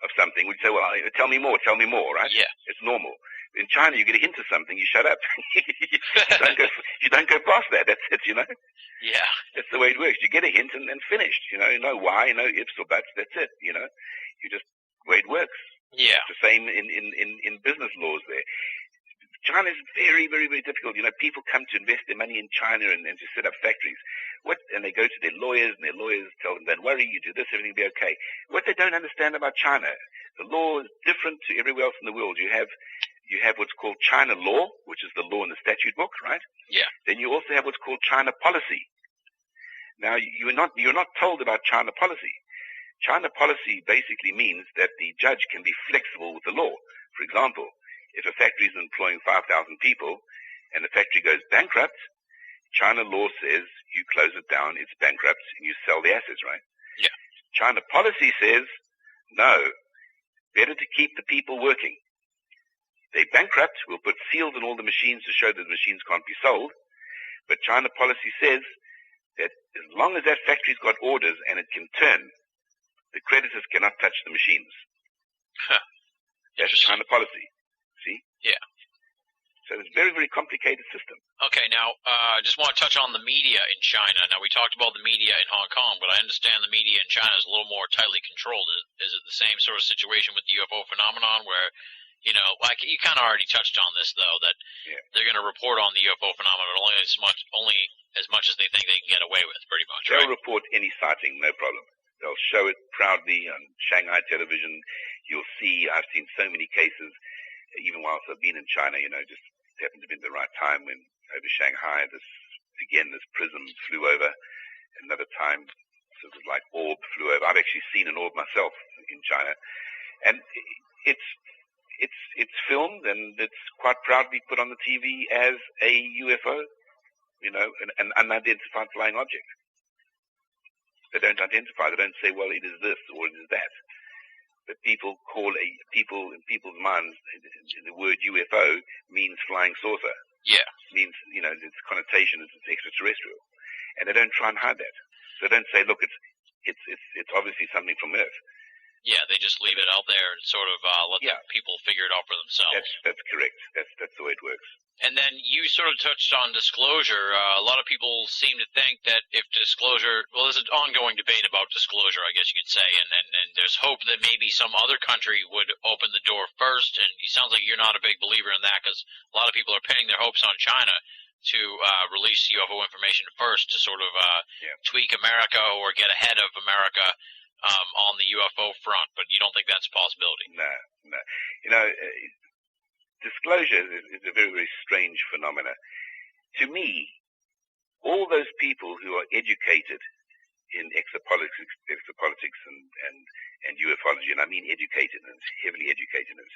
of something, we'd say, well, tell me more, right? Yeah. It's normal. In China, you get a hint of something, you shut up. you don't go past that. That's it, Yeah. That's the way it works. You get a hint and finished. No why, no ifs or buts. That's it. You just the way it works. Yeah. It's the same in business laws there. China is very, very, very difficult. People come to invest their money in China and to set up factories. And they go to their lawyers, and their lawyers tell them, don't worry, you do this, everything will be okay. What they don't understand about China, the law is different to everywhere else in the world. You have what's called China law, which is the law in the statute book, right? Yeah. Then you also have what's called China policy. Now, you're not told about China policy. China policy basically means that the judge can be flexible with the law. For example, if a factory is employing 5,000 people and the factory goes bankrupt, China law says you close it down, it's bankrupt, and you sell the assets, right? Yeah. China policy says, no, better to keep the people working. They bankrupt, we'll put seals on all the machines to show that the machines can't be sold. But China policy says that as long as that factory's got orders and it can turn, the creditors cannot touch the machines. Huh. That's China policy. See? Yeah. So it's a very, very complicated system. Okay, now, I just want to touch on the media in China. Now, we talked about the media in Hong Kong, but I understand the media in China is a little more tightly controlled. Is it the same sort of situation with the UFO phenomenon where, like you kind of already touched on this, though, that they're going to report on the UFO phenomenon only as much as they think they can get away with, pretty much, right? They'll report any sighting, no problem. They'll show it proudly on Shanghai television. You'll see, I've seen so many cases, even whilst I've been in China, just happened to be at the right time when over Shanghai, this prism flew over. Another time, sort of like orb flew over. I've actually seen an orb myself in China. And it's filmed and it's quite proudly put on the TV as a UFO, an unidentified flying object. They don't identify. They don't say, well, it is this or it is that. But people in people's minds, the word UFO means flying saucer. Yeah. Means, its connotation is it's extraterrestrial. And they don't try and hide that. So they don't say, look, it's obviously something from Earth. Yeah, they just leave it out there and sort of let the people figure it out for themselves. That's correct. That's the way it works. And then you sort of touched on disclosure. A lot of people seem to think that if disclosure, well, there's an ongoing debate about disclosure, I guess you could say, and there's hope that maybe some other country would open the door first. And it sounds like you're not a big believer in that because a lot of people are pinning their hopes on China to release UFO information first to sort of tweak America or get ahead of America on the UFO front. But you don't think that's a possibility? No. Disclosure is a very, very strange phenomena. To me, all those people who are educated in exopolitics and ufology, and I mean educatedness, heavily educatedness.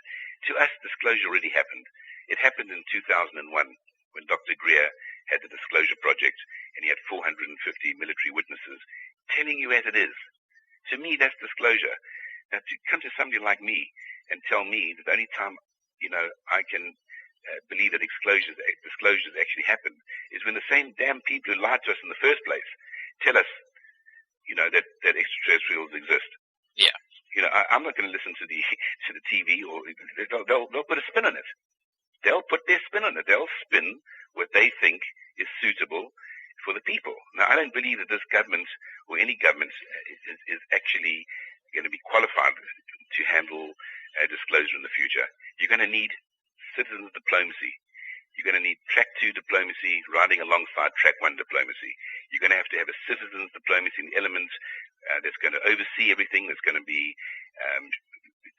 To us, disclosure already happened. It happened in 2001 when Dr. Greer had the Disclosure Project, and he had 450 military witnesses telling you as it is. To me, that's disclosure. Now, to come to somebody like me and tell me that the only time, I can believe that disclosures actually happen is when the same damn people who lied to us in the first place tell us, that extraterrestrials exist. Yeah. I'm not going to listen to the TV, or they'll put a spin on it. They'll put their spin on it. They'll spin what they think is suitable for the people. Now, I don't believe that this government or any government is actually going to be qualified to handle disclosure in the future. You're going to need citizens diplomacy. You're going to need track 2 diplomacy riding alongside track 1 diplomacy. You're going to have a citizens diplomacy element that's going to oversee everything, that's going to be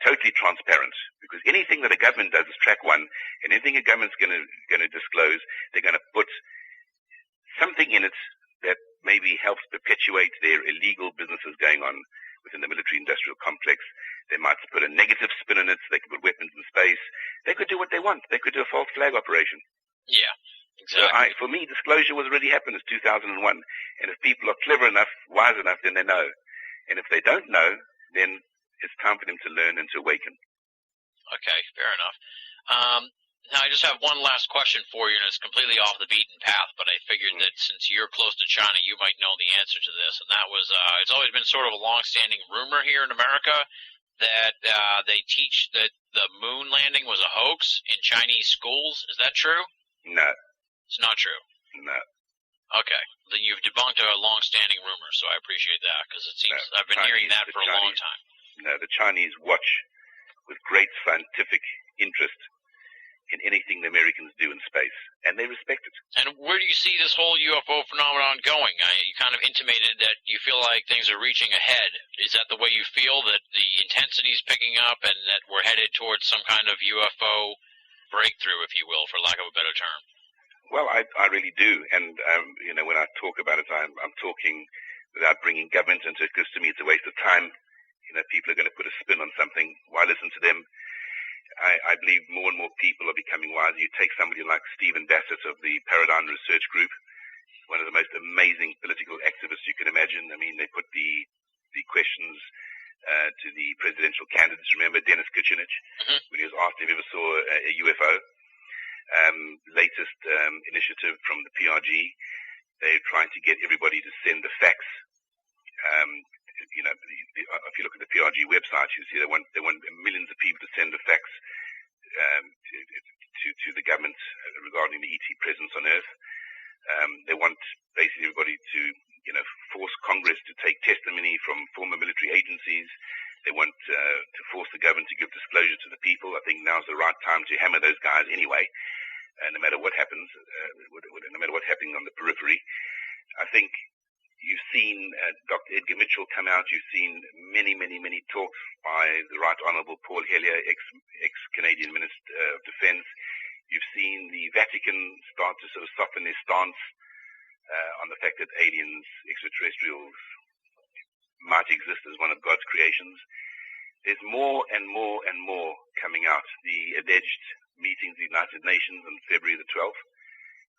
totally transparent. Because anything that a government does is track 1, and anything a government's going to disclose, they're going to put something in it that maybe helps perpetuate their illegal businesses going on within the military-industrial complex. They might put a negative spin on it. So they could put weapons in space. They could do what they want. They could do a false flag operation. Yeah, exactly. So for me, disclosure was already happened. It's 2001. And if people are clever enough, wise enough, then they know. And if they don't know, then it's time for them to learn and to awaken. Okay, fair enough. Now, I just have one last question for you, and it's completely off the beaten path, but I figured that since you're close to China, you might know the answer to this, and that was, it's always been sort of a long-standing rumor here in America that they teach that the moon landing was a hoax in Chinese schools. Is that true? No. It's not true? No. Okay. Then you've debunked a long-standing rumor, so I appreciate that, because it seems I've been hearing that for a long time. No, the Chinese watch with great scientific interest in anything the Americans do in space, and they respect it. And where do you see this whole UFO phenomenon going? You kind of intimated that you feel like things are reaching ahead. Is that the way you feel, that the intensity is picking up and that we're headed towards some kind of UFO breakthrough, if you will, for lack of a better term? Well, I really do, and when I talk about it, I'm talking without bringing government into it, because to me it's a waste of time. People are going to put a spin on something. Why listen to them? I believe more and more people are becoming wise. You take somebody like Stephen Bassett of the Paradigm Research Group, one of the most amazing political activists you can imagine. I mean, they put the questions to the presidential candidates. Remember Dennis Kucinich, when he was asked if he ever saw a UFO. Latest initiative from the PRG, they're trying to get everybody to send the fax. If you look at the PRG website, you see they want millions of people to send a fax to the government regarding the ET presence on Earth. They want basically everybody to force Congress to take testimony from former military agencies. They want to force the government to give disclosure to the people. I think now's the right time to hammer those guys anyway, no matter what happens, no matter what's happening on the periphery. I think you've seen Dr. Edgar Mitchell come out. You've seen many, many, many talks by the Right Honourable Paul Hellyer, ex-Canadian Minister of Defence. You've seen the Vatican start to sort of soften their stance on the fact that aliens, extraterrestrials, might exist as one of God's creations. There's more and more and more coming out. The alleged meetings of the United Nations on February the 12th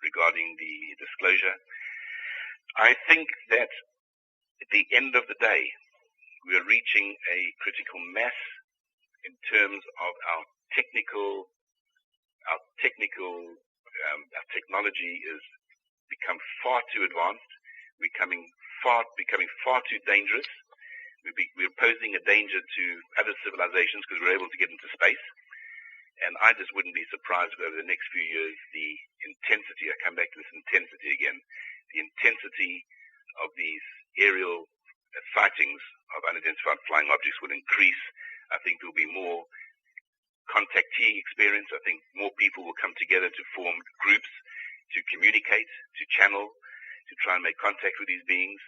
regarding the disclosure. I think that at the end of the day, we are reaching a critical mass in terms of our technology is become far too advanced. We're becoming far too dangerous. We're posing a danger to other civilizations because we're able to get into space. And I just wouldn't be surprised if over the next few years, the intensity, I come back to this intensity again, the intensity of these aerial sightings of unidentified flying objects will increase. I think there will be more contactee experience. I think more people will come together to form groups, to communicate, to channel, to try and make contact with these beings.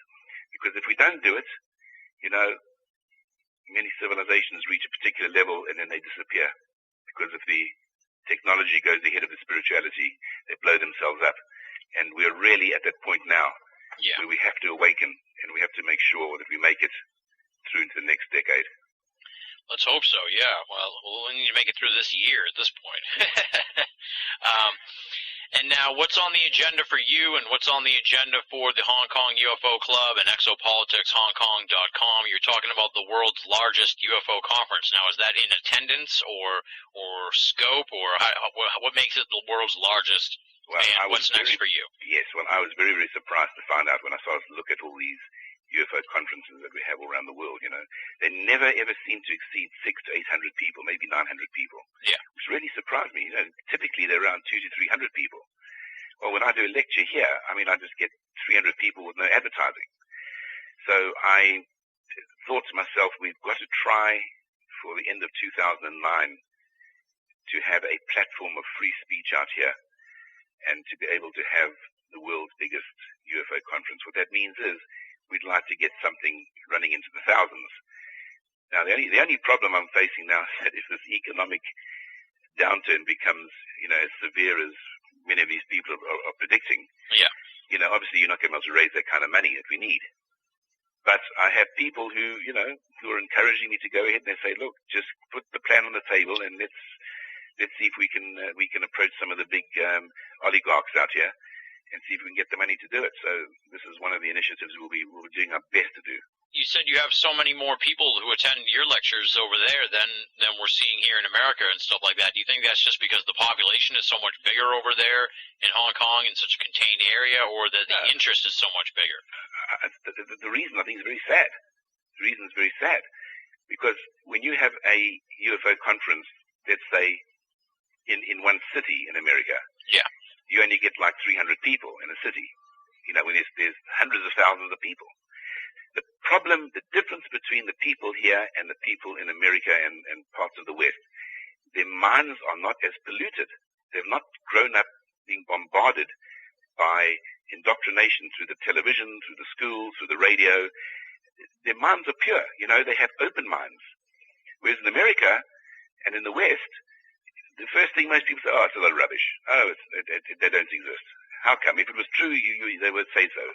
Because if we don't do it, many civilizations reach a particular level and then they disappear. Because if the technology goes ahead of the spirituality, they blow themselves up. And we're really at that point now where we have to awaken and and we have to make sure that we make it through into the next decade. Let's hope so, yeah. Well, we'll need to make it through this year at this point. And now, what's on the agenda for you, and what's on the agenda for the Hong Kong UFO Club and Exopolitics HongKong.com? You're talking about the world's largest UFO conference. Now, is that in attendance or scope, or what makes it the world's largest? Well, and what's next for you? Yes, well, I was very, very surprised to find out when I started to look at all these UFO conferences that we have all around the world, They never, ever seem to exceed 600 to 800 people, maybe 900 people. Yeah. Which really surprised me. Typically they're around 200 to 300 people. Well, when I do a lecture here, I just get 300 people with no advertising. So I thought to myself, we've got to try for the end of 2009 to have a platform of free speech out here and to be able to have the world's biggest UFO conference. What that means is we'd like to get something running into the thousands. Now, the only problem I'm facing now is that if this economic downturn becomes, as severe as many of these people are predicting, yeah, obviously you're not going to be able to raise that kind of money that we need. But I have people who, who are encouraging me to go ahead and they say, look, just put the plan on the table and let's see if we can approach some of the big oligarchs out here and see if we can get the money to do it. So this is one of the initiatives we'll be doing our best to do. You said you have so many more people who attend your lectures over there than we're seeing here in America and stuff like that. Do you think that's just because the population is so much bigger over there in Hong Kong in such a contained area, or that the interest is so much bigger? The reason, I think, is very sad. The reason is very sad because when you have a UFO conference, let's say, in one city in America, yeah, you only get like 300 people in a city, when there's hundreds of thousands of people. The problem, the difference between the people here and the people in America and parts of the West, their minds are not as polluted. They've not grown up being bombarded by indoctrination through the television, through the schools, through the radio. Their minds are pure, they have open minds. Whereas in America and in the West, the first thing most people say, it's a lot of rubbish. They don't exist. How come? If it was true, they would say so.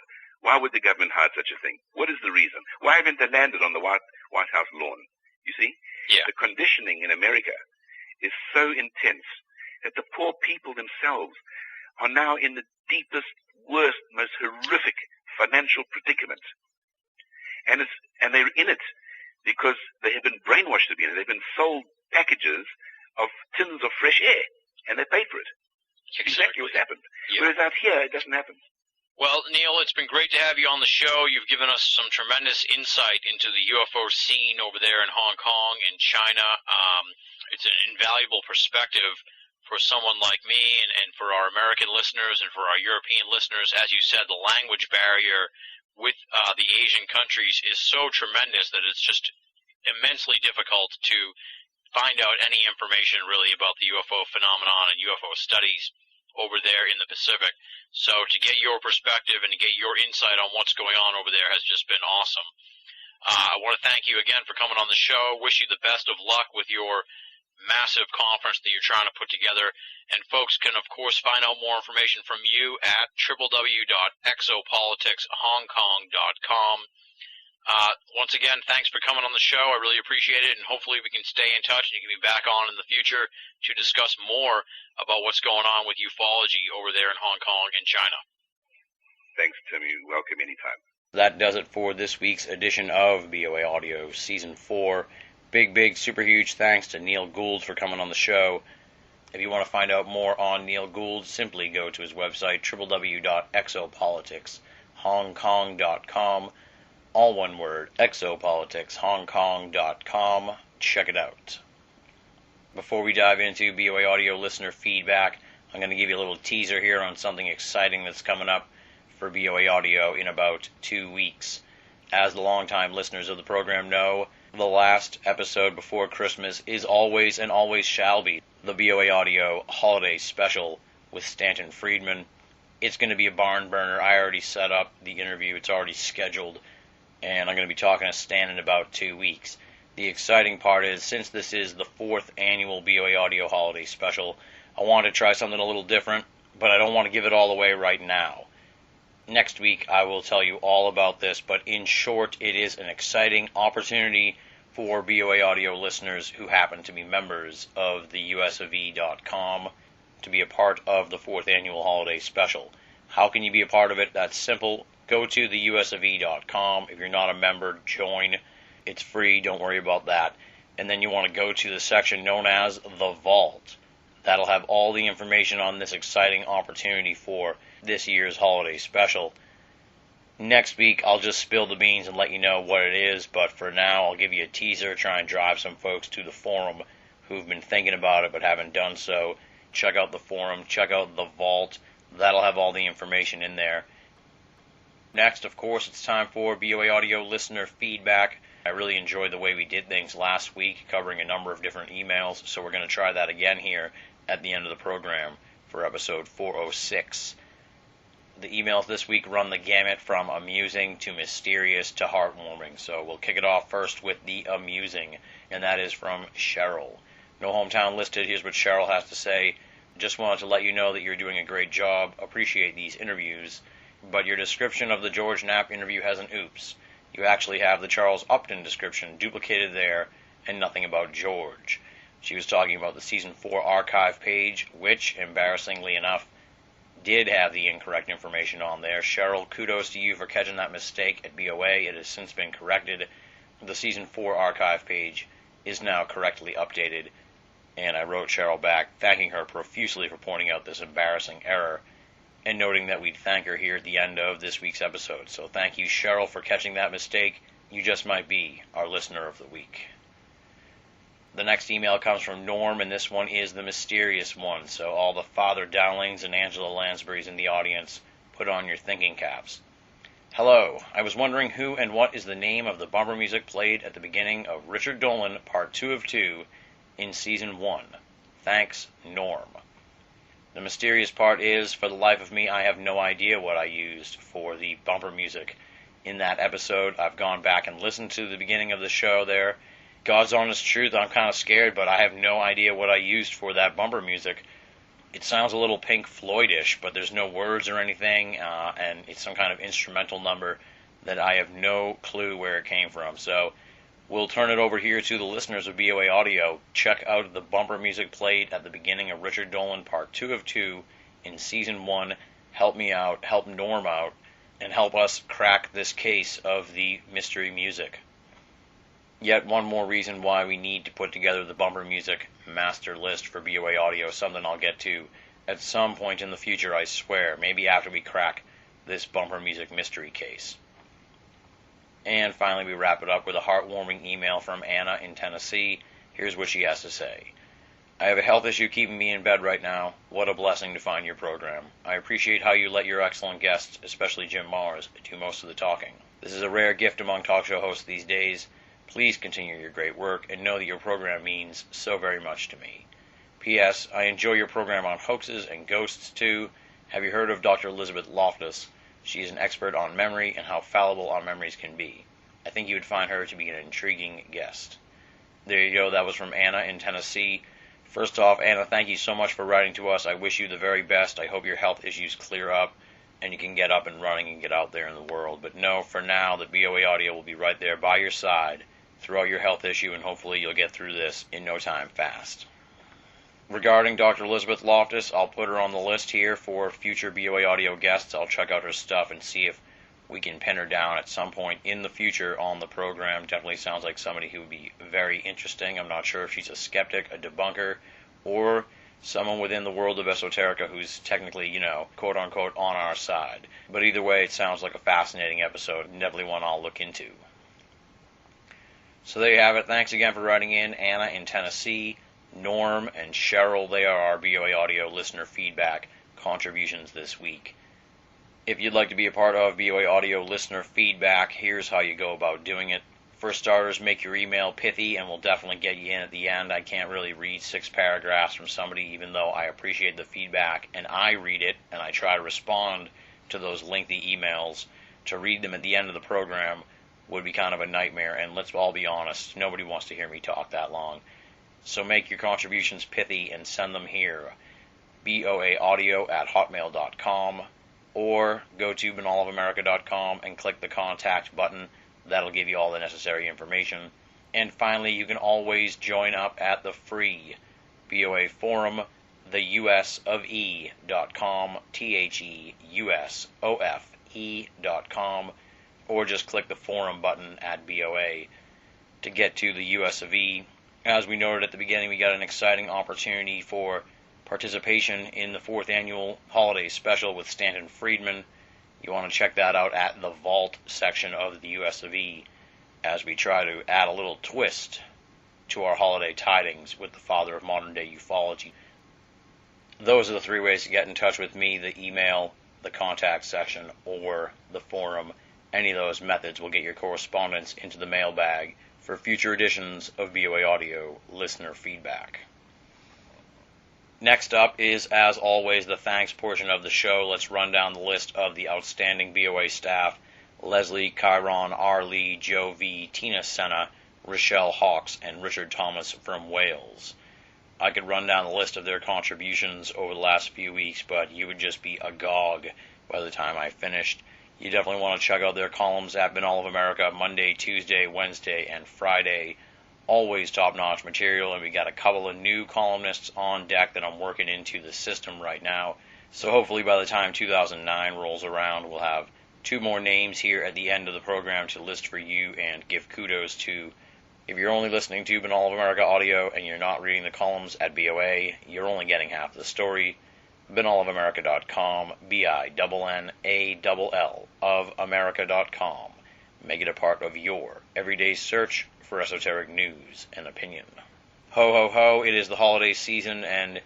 Why would the government hide such a thing? What is the reason? Why haven't they landed on the White House lawn? You see? Yeah. The conditioning in America is so intense that the poor people themselves are now in the deepest, worst, most horrific financial predicament. And they're in it because they have been brainwashed to be in it. They've been sold packages of tins of fresh air, and they pay for it. Exactly what's happened. Yeah. Whereas out here, it doesn't happen. Well, Neil, it's been great to have you on the show. You've given us some tremendous insight into the UFO scene over there in Hong Kong and China. It's an invaluable perspective for someone like me and for our American listeners and for our European listeners. As you said, the language barrier with the Asian countries is so tremendous that it's just immensely difficult to find out any information really about the UFO phenomenon and UFO studies over there in the Pacific. So to get your perspective and to get your insight on what's going on over there has just been awesome. I want to thank you again for coming on the show. Wish you the best of luck with your massive conference that you're trying to put together. And folks can, of course, find out more information from you at www.exopoliticshongkong.com. Once again, thanks for coming on the show. I really appreciate it, and hopefully we can stay in touch and you can be back on in the future to discuss more about what's going on with ufology over there in Hong Kong and China. Thanks, Tim. You're welcome anytime. That does it for this week's edition of BOA Audio Season 4. Big, super huge thanks to Neil Gould for coming on the show. If you want to find out more on Neil Gould, simply go to his website, www.exopoliticshongkong.com. All one word, exopoliticshongkong.com. Check it out. Before we dive into BOA Audio listener feedback, I'm going to give you a little teaser here on something exciting that's coming up for BOA Audio in about 2 weeks. As the longtime listeners of the program know, the last episode before Christmas is always and always shall be the BOA Audio Holiday Special with Stanton Friedman. It's going to be a barn burner. I already set up the interview. It's already scheduled. And I'm going to be talking to Stan in about 2 weeks. The exciting part is, since this is the 4th annual BOA Audio Holiday Special, I wanted to try something a little different, but I don't want to give it all away right now. Next week I will tell you all about this, but in short, it is an exciting opportunity for BOA Audio listeners who happen to be members of the USOV.com to be a part of the 4th Annual Holiday Special. How can you be a part of it? That's simple. Go to the USOV.com. If you're not a member, join. It's free. Don't worry about that. And then you want to go to the section known as The Vault. That'll have all the information on this exciting opportunity for this year's holiday special. Next week, I'll just spill the beans and let you know what it is, but for now, I'll give you a teaser, try and drive some folks to the forum who've been thinking about it but haven't done so. Check out the forum, check out The Vault. That'll have all the information in there. Next, of course, it's time for BOA Audio listener feedback. I really enjoyed the way we did things last week, covering a number of different emails, so we're going to try that again here at the end of the program for episode 406. The emails this week run the gamut from amusing to mysterious to heartwarming, so we'll kick it off first with the amusing, and that is from Cheryl. No hometown listed. Here's what Cheryl has to say. Just wanted to let you know that you're doing a great job. Appreciate these interviews, but your description of the George Knapp interview has an oops. You actually have the Charles Upton description duplicated there and nothing about George. She was talking about the Season 4 archive page, which, embarrassingly enough, did have the incorrect information on there. Cheryl, kudos to you for catching that mistake at BOA. It has since been corrected. The Season 4 archive page is now correctly updated, and I wrote Cheryl back, thanking her profusely for pointing out this embarrassing error, and noting that we'd thank her here at the end of this week's episode. So thank you, Cheryl, for catching that mistake. You just might be our listener of the week. The next email comes from Norm, and this one is the mysterious one. So all the Father Dowlings and Angela Lansburys in the audience, put on your thinking caps. Hello, I was wondering who and what is the name of the bumper music played at the beginning of Richard Dolan, Part 2 of 2, in Season 1. Thanks, Norm. The mysterious part is, for the life of me, I have no idea what I used for the bumper music in that episode. I've gone back and listened to the beginning of the show there. God's honest truth, I'm kind of scared, but I have no idea what I used for that bumper music. It sounds a little Pink Floyd-ish, but there's no words or anything, and it's some kind of instrumental number that I have no clue where it came from. So we'll turn it over here to the listeners of BOA Audio. Check out the bumper music played at the beginning of Richard Dolan Part 2 of 2 in Season 1. Help me out, help Norm out, and help us crack this case of the mystery music. Yet one more reason why we need to put together the bumper music master list for BOA Audio, something I'll get to at some point in the future, I swear, maybe after we crack this bumper music mystery case. And finally, we wrap it up with a heartwarming email from Anna in Tennessee. Here's what she has to say. I have a health issue keeping me in bed right now. What a blessing to find your program. I appreciate how you let your excellent guests, especially Jim Mars, do most of the talking. This is a rare gift among talk show hosts these days. Please continue your great work and know that your program means so very much to me. P.S. I enjoy your program on hoaxes and ghosts too. Have you heard of Dr. Elizabeth Loftus? She is an expert on memory and how fallible our memories can be. I think you would find her to be an intriguing guest. There you go. That was from Anna in Tennessee. First off, Anna, thank you so much for writing to us. I wish you the very best. I hope your health issues clear up and you can get up and running and get out there in the world. But no, for now, the BOA Audio will be right there by your side throughout your health issue, and hopefully you'll get through this in no time fast. Regarding Dr. Elizabeth Loftus, I'll put her on the list here for future BOA Audio guests. I'll check out her stuff and see if we can pin her down at some point in the future on the program. Definitely sounds like somebody who would be very interesting. I'm not sure if she's a skeptic, a debunker, or someone within the world of esoterica who's technically, quote-unquote, on our side. But either way, it sounds like a fascinating episode, and definitely one I'll look into. So there you have it. Thanks again for writing in, Anna in Tennessee, Norm, and Cheryl. They are our BOA Audio listener feedback contributions this week. If you'd like to be a part of BOA Audio listener feedback, here's how you go about doing it. For starters, make your email pithy, and we'll definitely get you in at the end. I can't really read 6 paragraphs from somebody, even though I appreciate the feedback, and I read it, and I try to respond to those lengthy emails. To read them at the end of the program would be kind of a nightmare, and let's all be honest, nobody wants to hear me talk that long. So make your contributions pithy and send them here. BOAaudio@hotmail.com. or go to binnallofamerica.com and click the contact button. That'll give you all the necessary information. And finally, you can always join up at the free BOA forum, theusofe.com, theusofe.com, or just click the forum button at BOA to get to the US of E. As we noted at the beginning, we got an exciting opportunity for participation in the 4th annual holiday special with Stanton Friedman. You want to check that out at the Vault section of the US of E, as we try to add a little twist to our holiday tidings with the father of modern-day ufology. Those are the 3 ways to get in touch with me: the email, the contact section, or the forum. Any of those methods will get your correspondence into the mailbag for future editions of BOA Audio listener feedback. Next up is, as always, the thanks portion of the show. Let's run down the list of the outstanding BOA staff: Leslie, Chiron, R. Lee, Joe V., Tina Senna, Rochelle Hawks, and Richard Thomas from Wales. I could run down the list of their contributions over the last few weeks, but you would just be agog by the time I finished. You definitely want to check out their columns at Binnall of America, Monday, Tuesday, Wednesday, and Friday. Always top-notch material, and we got a couple of new columnists on deck that I'm working into the system right now. So hopefully by the time 2009 rolls around, we'll have 2 more names here at the end of the program to list for you and give kudos to. If you're only listening to Binnall of America Audio and you're not reading the columns at BOA, you're only getting half the story. Binnallofamerica.com, BINNALL of America.com. Make it a part of your everyday search for esoteric news and opinion. Ho, ho, ho, it is the holiday season, and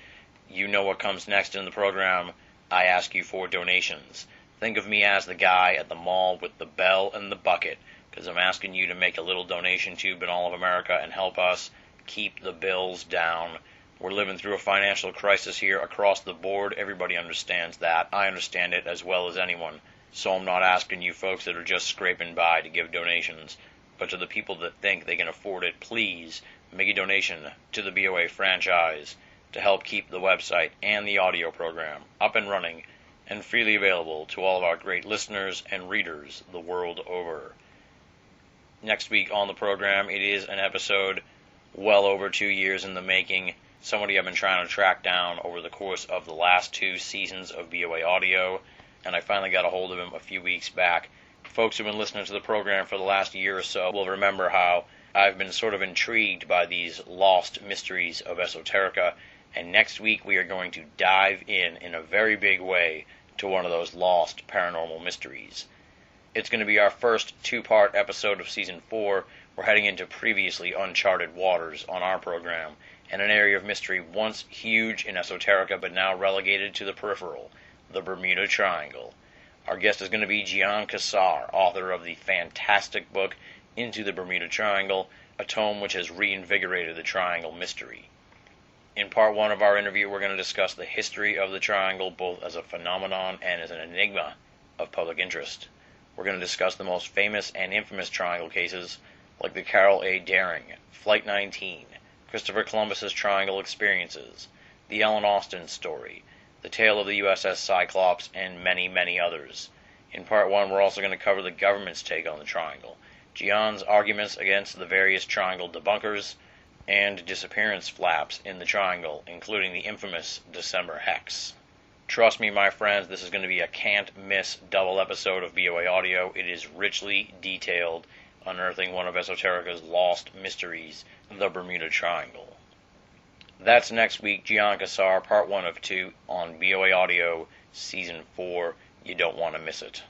you know what comes next in the program. I ask you for donations. Think of me as the guy at the mall with the bell and the bucket, because I'm asking you to make a little donation to Binnall of America and help us keep the bills down. We're living through a financial crisis here across the board. Everybody understands that. I understand it as well as anyone. So I'm not asking you folks that are just scraping by to give donations, but to the people that think they can afford it, please make a donation to the BOA franchise to help keep the website and the audio program up and running and freely available to all of our great listeners and readers the world over. Next week on the program, it is an episode well over 2 years in the making. Somebody I've been trying to track down over the course of the last 2 seasons of BOA Audio, and I finally got a hold of him a few weeks back. Folks who've been listening to the program for the last year or so will remember how I've been sort of intrigued by these lost mysteries of esoterica, and next week we are going to dive in a very big way to one of those lost paranormal mysteries. It's going to be our first 2-part episode of Season 4. We're heading into previously uncharted waters on our program, and an area of mystery once huge in esoterica but now relegated to the peripheral, the Bermuda Triangle. Our guest is going to be Gian Cassar, author of the fantastic book Into the Bermuda Triangle, a tome which has reinvigorated the triangle mystery. In part 1 of our interview, we're going to discuss the history of the triangle, both as a phenomenon and as an enigma of public interest. We're going to discuss the most famous and infamous triangle cases, like the Carol A. Daring, Flight 19, Christopher Columbus's triangle experiences, the Ellen Austin story, the tale of the USS Cyclops, and many, many others. In part 1, we're also going to cover the government's take on the triangle, Gian's arguments against the various triangle debunkers, and disappearance flaps in the triangle, including the infamous December hex. Trust me, my friends, this is going to be a can't-miss double episode of BOA Audio. It is richly detailed, unearthing one of esoterica's lost mysteries, the Bermuda Triangle. That's next week, Gian Cassar, part 1 of 2, on BOA Audio, Season 4. You don't want to miss it.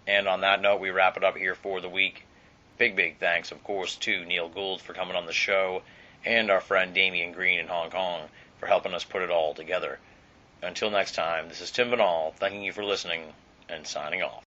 And on that note, we wrap it up here for the week. Big thanks, of course, to Neil Gould for coming on the show, and our friend Damian Green in Hong Kong for helping us put it all together. Until next time, this is Tim Binnall, thanking you for listening, and signing off.